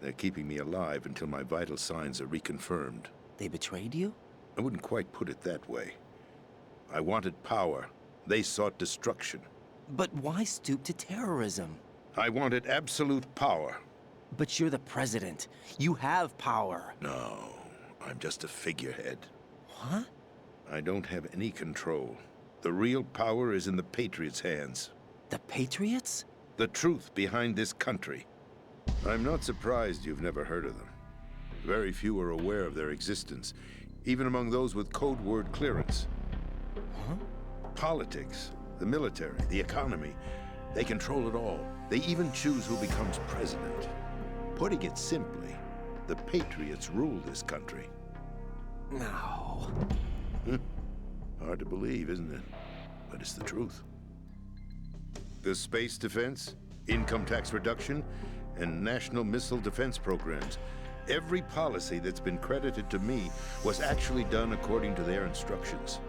they're keeping me alive until my vital signs are reconfirmed. They betrayed you? I wouldn't quite put it that way. I wanted power. They sought destruction. But why stoop to terrorism? I wanted absolute power. But you're the president. You have power. No, I'm just a figurehead. What? I don't have any control. The real power is in the Patriots' hands. The Patriots? The truth behind this country. I'm not surprised you've never heard of them. Very few are aware of their existence, even among those with code word clearance. Huh? Politics, the military, the economy, they control it all. They even choose who becomes president. Putting it simply, the Patriots rule this country. No. Hard to believe, isn't it? But it's the truth. The space defense, income tax reduction, and national missile defense programs. Every policy that's been credited to me was actually done according to their instructions.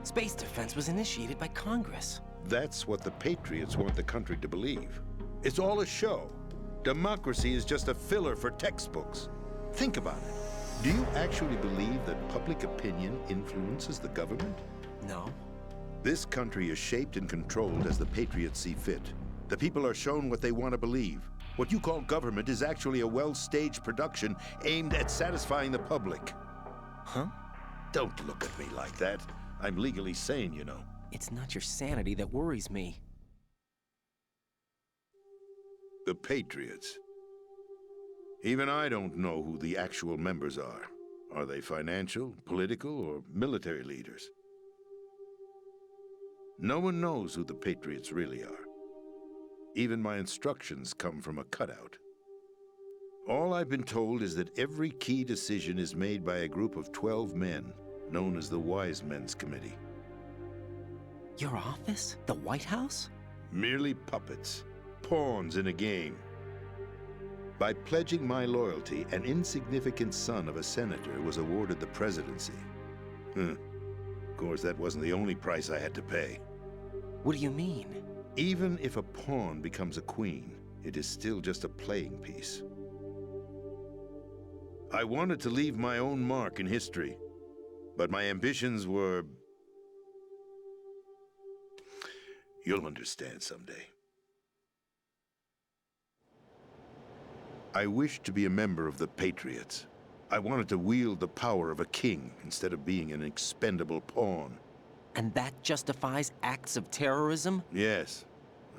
Space defense was initiated by Congress. That's what the Patriots want the country to believe. It's all a show. Democracy is just a filler for textbooks. Think about it. Do you actually believe that public opinion influences the government? No. This country is shaped and controlled as the Patriots see fit. The people are shown what they want to believe. What you call government is actually a well-staged production aimed at satisfying the public. Huh? Don't look at me like that. I'm legally sane, you know. It's not your sanity that worries me. The Patriots. Even I don't know who the actual members are. Are they financial, political, or military leaders? No one knows who the Patriots really are. Even my instructions come from a cutout. All I've been told is that every key decision is made by a group of 12 men, known as the Wise Men's Committee. Your office? The White House? Merely puppets, pawns in a game. By pledging my loyalty, an insignificant son of a senator was awarded the presidency. Of course, that wasn't the only price I had to pay. What do you mean? Even if a pawn becomes a queen, it is still just a playing piece. I wanted to leave my own mark in history, but my ambitions were... You'll understand someday. I wished to be a member of the Patriots. I wanted to wield the power of a king instead of being an expendable pawn. And that justifies acts of terrorism? Yes.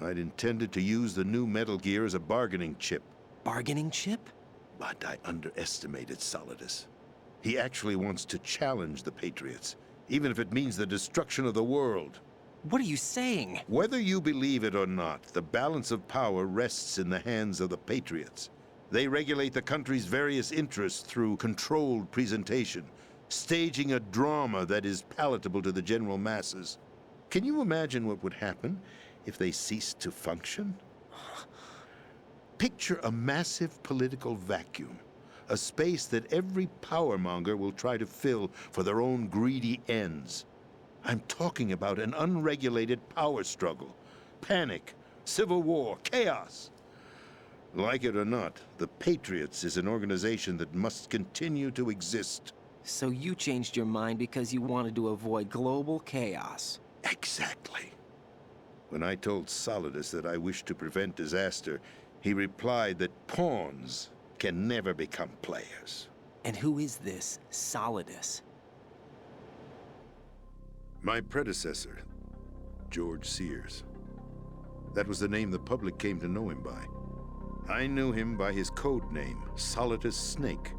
I'd intended to use the new Metal Gear as a bargaining chip. Bargaining chip? But I underestimated Solidus. He actually wants to challenge the Patriots, even if it means the destruction of the world. What are you saying? Whether you believe it or not, the balance of power rests in the hands of the Patriots. They regulate the country's various interests through controlled presentation, staging a drama that is palatable to the general masses. Can you imagine what would happen if they ceased to function? Picture a massive political vacuum, a space that every powermonger will try to fill for their own greedy ends. I'm talking about an unregulated power struggle, panic, civil war, chaos. Like it or not, the Patriots is an organization that must continue to exist. So you changed your mind because you wanted to avoid global chaos. Exactly. When I told Solidus that I wished to prevent disaster, he replied that pawns can never become players. And who is this Solidus? My predecessor, George Sears. That was the name the public came to know him by. I knew him by his code name, Solidus Snake.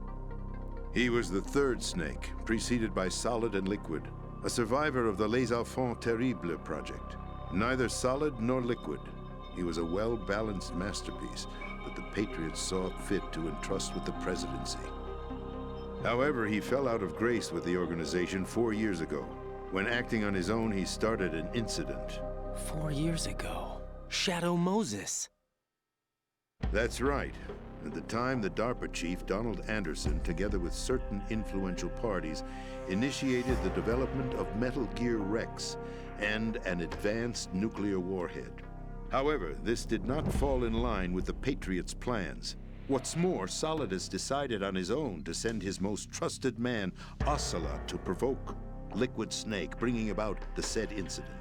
He was the third Snake, preceded by Solid and Liquid, a survivor of the Les Enfants Terribles project. Neither solid nor liquid, he was a well-balanced masterpiece that the Patriots saw fit to entrust with the presidency. However, he fell out of grace with the organization 4 years ago. When acting on his own, he started an incident. 4 years ago? Shadow Moses. That's right. At the time, the DARPA chief, Donald Anderson, together with certain influential parties, initiated the development of Metal Gear Rex and an advanced nuclear warhead. However, this did not fall in line with the Patriots' plans. What's more, Solidus decided on his own to send his most trusted man, Ocelot, to provoke Liquid Snake, bringing about the said incident.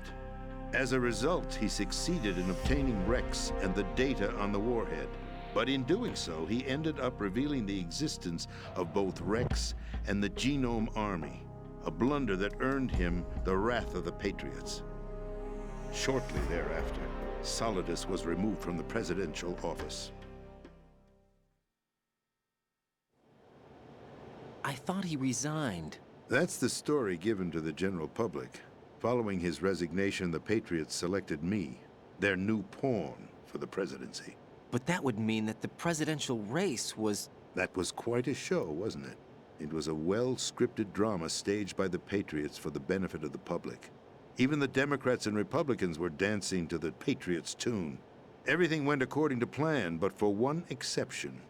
As a result, he succeeded in obtaining Rex and the data on the warhead. But in doing so, he ended up revealing the existence of both Rex and the Genome Army, a blunder that earned him the wrath of the Patriots. Shortly thereafter, Solidus was removed from the presidential office. I thought he resigned. That's the story given to the general public. Following his resignation, the Patriots selected me, their new pawn, for the presidency. But that would mean that the presidential race was... That was quite a show, wasn't it? It was a well-scripted drama staged by the Patriots for the benefit of the public. Even the Democrats and Republicans were dancing to the Patriots' tune. Everything went according to plan, but for one exception.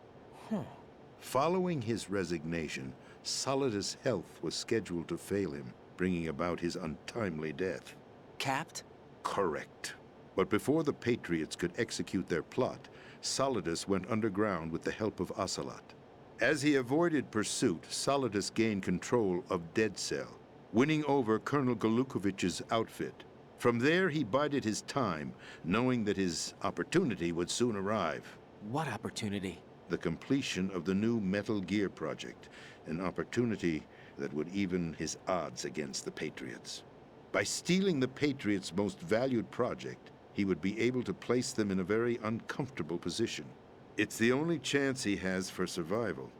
Following his resignation, Solidus' health was scheduled to fail him, bringing about his untimely death. Capped? Correct. But before the Patriots could execute their plot, Solidus went underground with the help of Ocelot. As he avoided pursuit, Solidus gained control of Dead Cell, winning over Colonel Golukovich's outfit. From there, he bided his time, knowing that his opportunity would soon arrive. What opportunity? The completion of the new Metal Gear project, an opportunity that would even his odds against the Patriots. By stealing the Patriots' most valued project, he would be able to place them in a very uncomfortable position. It's the only chance he has for survival.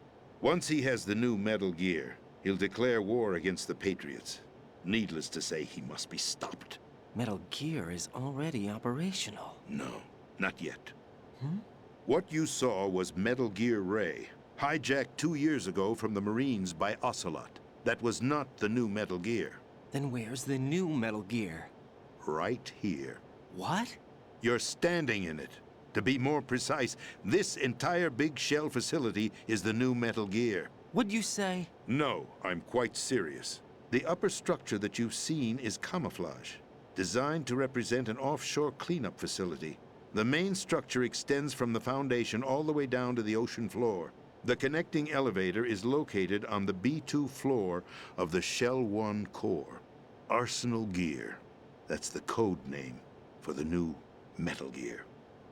Once he has the new Metal Gear, he'll declare war against the Patriots. Needless to say, he must be stopped. Metal Gear is already operational. No, not yet. What you saw was Metal Gear Ray, hijacked 2 years ago from the Marines by Ocelot. That was not the new Metal Gear. Then where's the new Metal Gear? Right here. What? You're standing in it. To be more precise, this entire big shell facility is the new Metal Gear. Would you say? No, I'm quite serious. The upper structure that you've seen is camouflage, designed to represent an offshore cleanup facility. The main structure extends from the foundation all the way down to the ocean floor. The connecting elevator is located on the B2 floor of the Shell 1 core. Arsenal Gear. That's the code name for the new Metal Gear.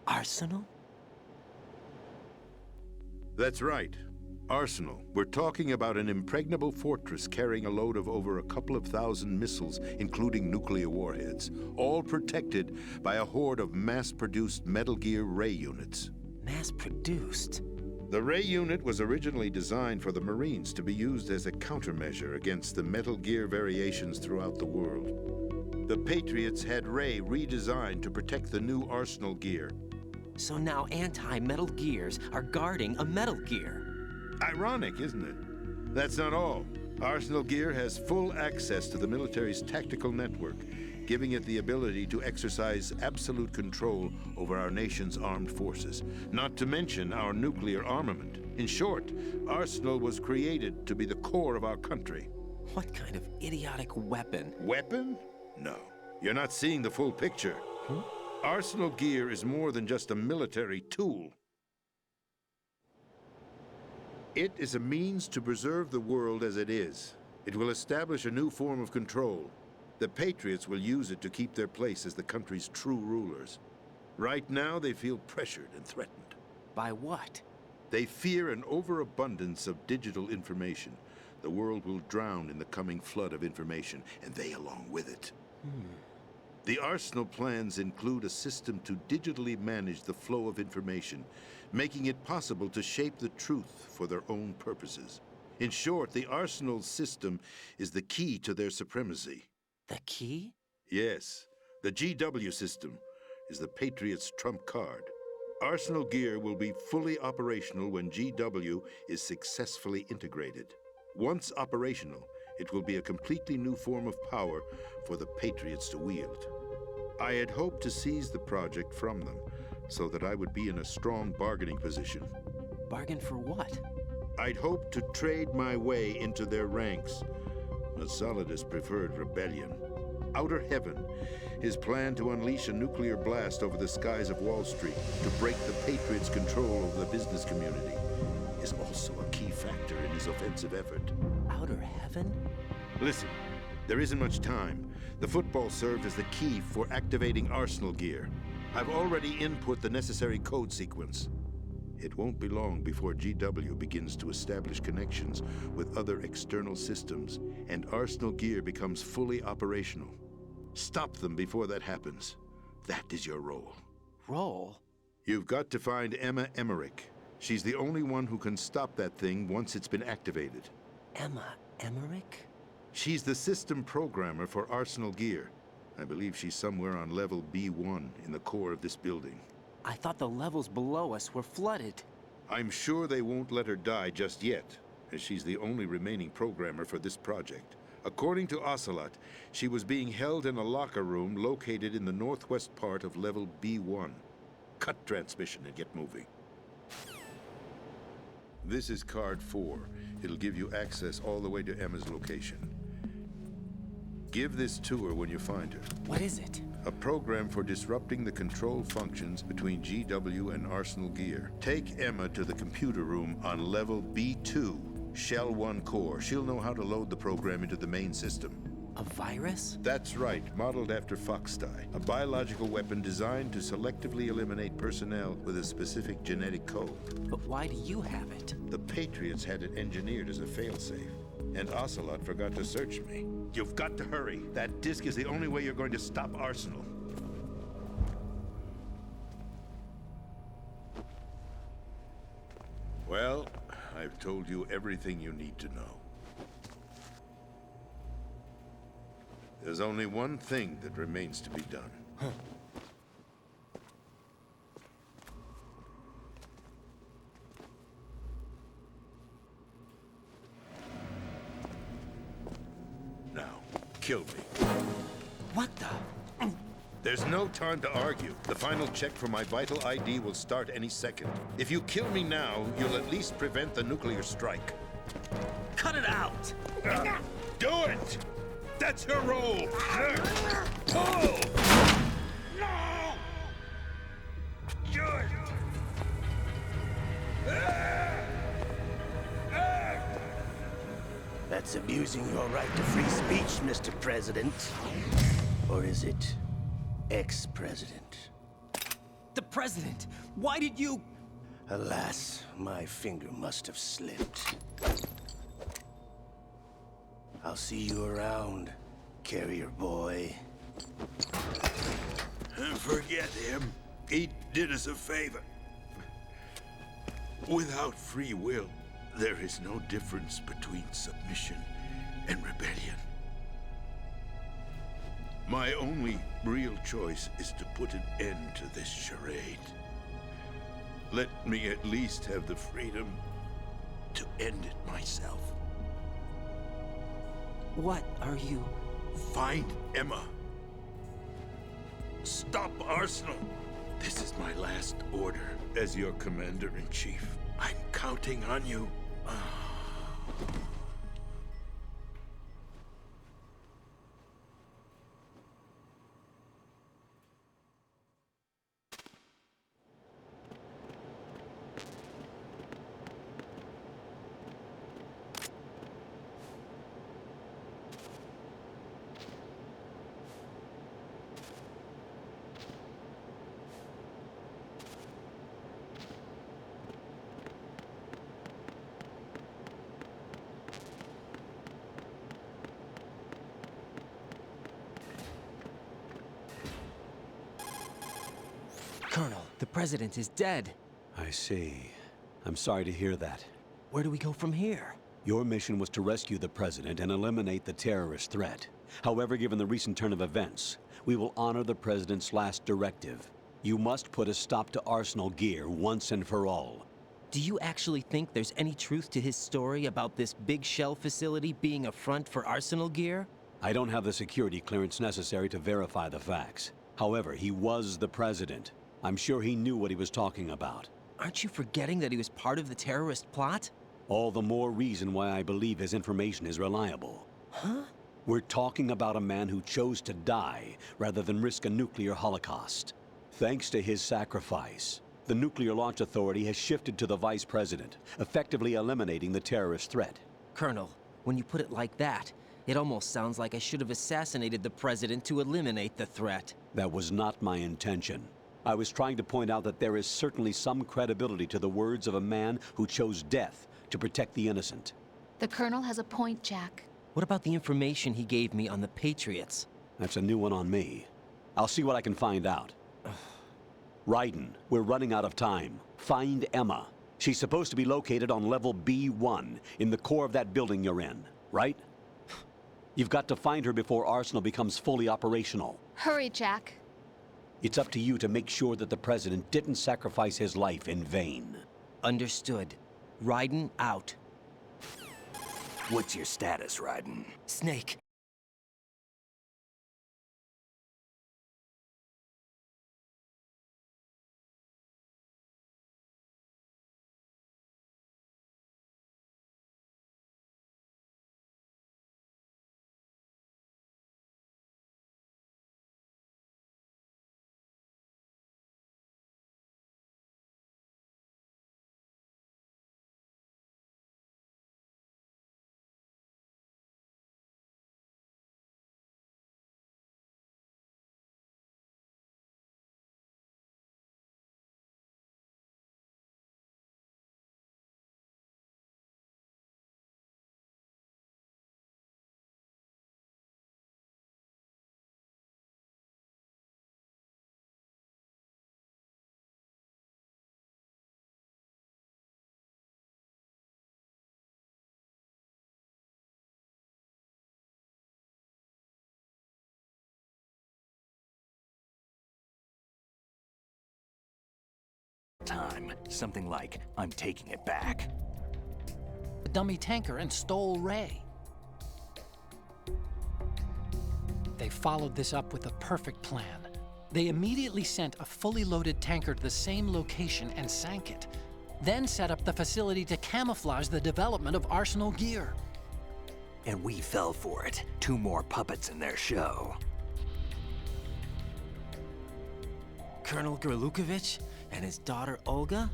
Arsenal? That's right. Arsenal. We're talking about an impregnable fortress carrying a load of over a couple of thousand missiles, including nuclear warheads, all protected by a horde of mass-produced Metal Gear Ray units. Mass-produced? The Ray unit was originally designed for the Marines to be used as a countermeasure against the Metal Gear variations throughout the world. The Patriots had Ray redesigned to protect the new Arsenal Gear. So now anti-Metal Gears are guarding a Metal Gear. Ironic, isn't it? That's not all. Arsenal Gear has full access to the military's tactical network, giving it the ability to exercise absolute control over our nation's armed forces, not to mention our nuclear armament. In short, Arsenal was created to be the core of our country. What kind of idiotic weapon? Weapon? No. You're not seeing the full picture. Arsenal Gear is more than just a military tool. It is a means to preserve the world as it is. It will establish a new form of control. The Patriots will use it to keep their place as the country's true rulers. Right now, they feel pressured and threatened. By what? They fear an overabundance of digital information. The world will drown in the coming flood of information, and they along with it. The Arsenal plans include a system to digitally manage the flow of information, making it possible to shape the truth for their own purposes. In short, the Arsenal system is the key to their supremacy. The key? Yes. The GW system is the Patriots' trump card. Arsenal Gear will be fully operational when GW is successfully integrated. Once operational, it will be a completely new form of power for the Patriots to wield. I had hoped to seize the project from them, so that I would be in a strong bargaining position. Bargain for what? I'd hoped to trade my way into their ranks, but Solidus preferred rebellion. Outer Heaven, his plan to unleash a nuclear blast over the skies of Wall Street to break the Patriots' control over the business community, is also a key factor in his offensive effort. Outer Heaven? Listen, there isn't much time. The football served as the key for activating Arsenal Gear. I've already input the necessary code sequence. It won't be long before GW begins to establish connections with other external systems, and Arsenal Gear becomes fully operational. Stop them before that happens. That is your role. role. You've got to find Emma Emmerich. She's the only one who can stop that thing once it's been activated. Emma Emmerich? She's the system programmer for Arsenal Gear. I believe she's somewhere on level B1 in the core of this building. I thought the levels below us were flooded. I'm sure they won't let her die just yet, as she's the only remaining programmer for this project. According to Ocelot, she was being held in a locker room located in the northwest part of level B1. Cut transmission and get moving. This is card 4. It'll give you access all the way to Emma's location. Give this to her when you find her. What is it? A program for disrupting the control functions between GW and Arsenal Gear. Take Emma to the computer room on level B2, Shell 1 core. She'll know how to load the program into the main system. A virus? That's right, modeled after Foxdie. A biological weapon designed to selectively eliminate personnel with a specific genetic code. But why do you have it? The Patriots had it engineered as a failsafe. And Ocelot forgot to search me. You've got to hurry. That disk is the only way you're going to stop Arsenal. Well, I've told you everything you need to know. There's only one thing that remains to be done. Now, kill me. What the? There's no time to argue. The final check for my vital ID will start any second. If you kill me now, you'll at least prevent the nuclear strike. Cut it out! Do it! That's her role! Pull! No! Do it! That's abusing your right to free speech, Mr. President. Or is it ex-president? The president! Why did you... Alas, my finger must have slipped. I'll see you around, carrier boy. Forget him. He did us a favor. Without free will, there is no difference between submission and rebellion. My only real choice is to put an end to this charade. Let me at least have the freedom to end it myself. What are you... Find Emma. Stop Arsenal. This is my last order as your commander-in-chief. I'm counting on you. Colonel, the president is dead. I see. I'm sorry to hear that. Where do we go from here? Your mission was to rescue the president and eliminate the terrorist threat. However, given the recent turn of events, we will honor the president's last directive. You must put a stop to Arsenal Gear once and for all. Do you actually think there's any truth to his story about this big shell facility being a front for Arsenal Gear? I don't have the security clearance necessary to verify the facts. However, he was the president. I'm sure he knew what he was talking about. Aren't you forgetting that he was part of the terrorist plot? All the more reason why I believe his information is reliable. Huh? We're talking about a man who chose to die rather than risk a nuclear holocaust. Thanks to his sacrifice, the Nuclear Launch Authority has shifted to the vice president, effectively eliminating the terrorist threat. Colonel, when you put it like that, it almost sounds like I should have assassinated the president to eliminate the threat. That was not my intention. I was trying to point out that there is certainly some credibility to the words of a man who chose death to protect the innocent. The Colonel has a point, Jack. What about the information he gave me on the Patriots? That's a new one on me. I'll see what I can find out. Raiden, we're running out of time. Find Emma. She's supposed to be located on level B1, in the core of that building you're in, right? You've got to find her before Arsenal becomes fully operational. Hurry, Jack. It's up to you to make sure that the President didn't sacrifice his life in vain. Understood. Raiden out. What's your status, Raiden? Snake. Time. Something like, I'm taking it back. The dummy tanker and stole Ray. They followed this up with a perfect plan. They immediately sent a fully loaded tanker to the same location and sank it. Then set up the facility to camouflage the development of Arsenal gear. And we fell for it. 2 more puppets in their show. Colonel Gerlukovich and his daughter Olga?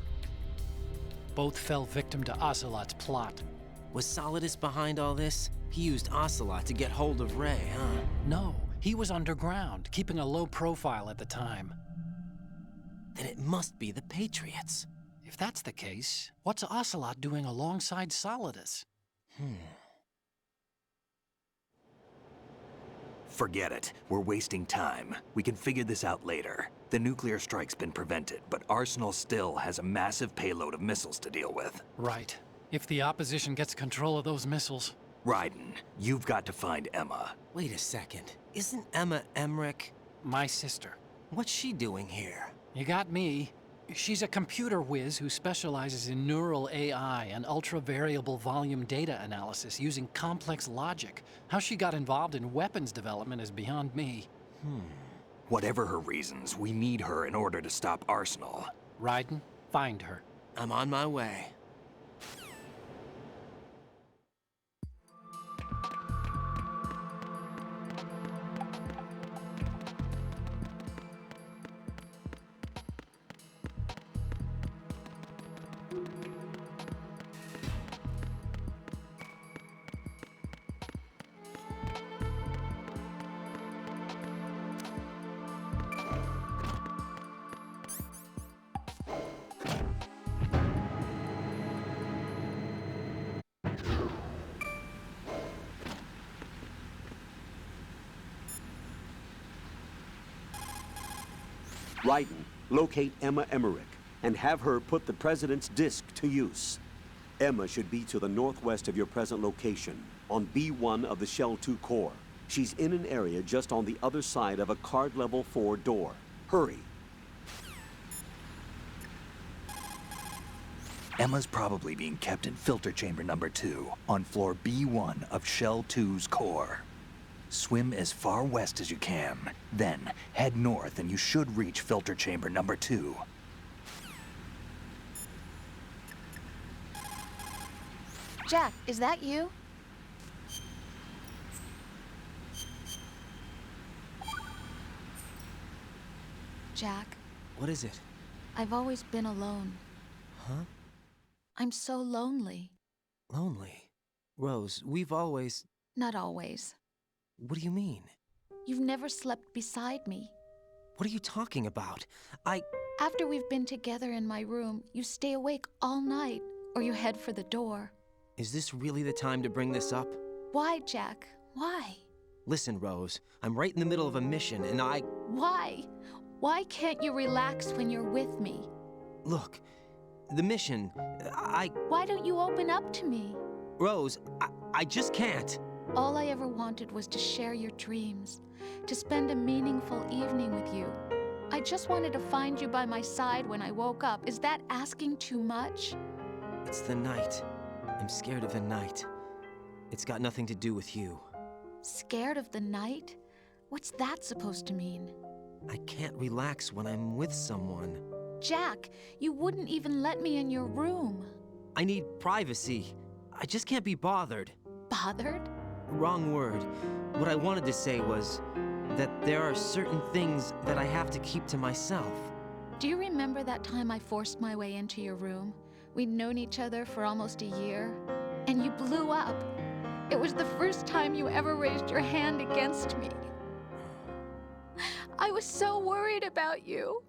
Both fell victim to Ocelot's plot. Was Solidus behind all this? He used Ocelot to get hold of Ray, huh? No, he was underground, keeping a low profile at the time. Then it must be the Patriots. If that's the case, what's Ocelot doing alongside Solidus? Forget it. We're wasting time. We can figure this out later. The nuclear strike's been prevented, but Arsenal still has a massive payload of missiles to deal with. Right. If the opposition gets control of those missiles. Raiden, you've got to find Emma. Wait a second. Isn't Emma Emmerich my sister? What's she doing here? You got me. She's a computer whiz who specializes in neural AI and ultra-variable volume data analysis using complex logic. How she got involved in weapons development is beyond me. Whatever her reasons, we need her in order to stop Arsenal. Raiden, find her. I'm on my way. Raiden, locate Emma Emmerich and have her put the President's disc to use. Emma should be to the northwest of your present location, on B1 of the Shell 2 core. She's in an area just on the other side of a card level 4 door. Hurry. Emma's probably being kept in filter chamber number 2, on floor B1 of Shell 2's core. Swim as far west as you can, then head north and you should reach filter chamber number 2. Jack, is that you? Jack. What is it? I've always been alone. Huh? I'm so lonely. Lonely? Rose, we've always... Not always. What do you mean? You've never slept beside me. What are you talking about? After we've been together in my room, you stay awake all night, or you head for the door. Is this really the time to bring this up? Why, Jack? Why? Listen, Rose, I'm right in the middle of a mission, and Why? Why can't you relax when you're with me? Look, the mission, Why don't you open up to me? Rose, I just can't. All I ever wanted was to share your dreams, to spend a meaningful evening with you. I just wanted to find you by my side when I woke up. Is that asking too much? It's the night. I'm scared of the night. It's got nothing to do with you. Scared of the night? What's that supposed to mean? I can't relax when I'm with someone. Jack, you wouldn't even let me in your room. I need privacy. I just can't be bothered. Bothered? Wrong word. What I wanted to say was that there are certain things that I have to keep to myself. Do you remember that time I forced my way into your room? We'd known each other for almost a year, and you blew up. It was the first time you ever raised your hand against me. I was so worried about you.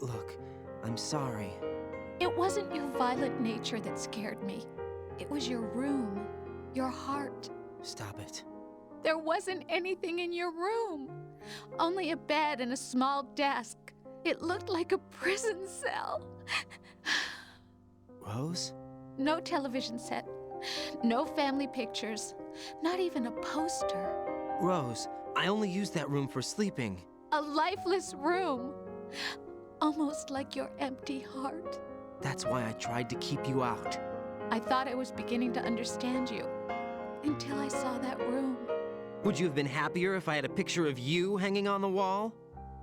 Look, I'm sorry. It wasn't your violent nature that scared me. It was your room, your heart. Stop it. There wasn't anything in your room. Only a bed and a small desk. It looked like a prison cell. Rose? No television set. No family pictures. Not even a poster. Rose, I only use that room for sleeping. A lifeless room. Almost like your empty heart. That's why I tried to keep you out. I thought I was beginning to understand you. Until I saw that room. Would you have been happier if I had a picture of you hanging on the wall?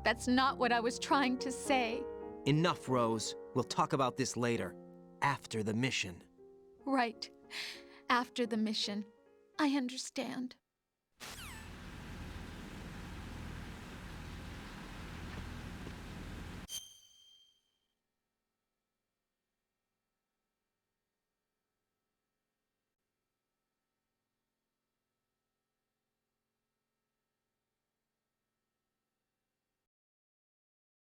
That's not what I was trying to say. Enough, Rose. We'll talk about this later. After the mission. Right. After the mission. I understand.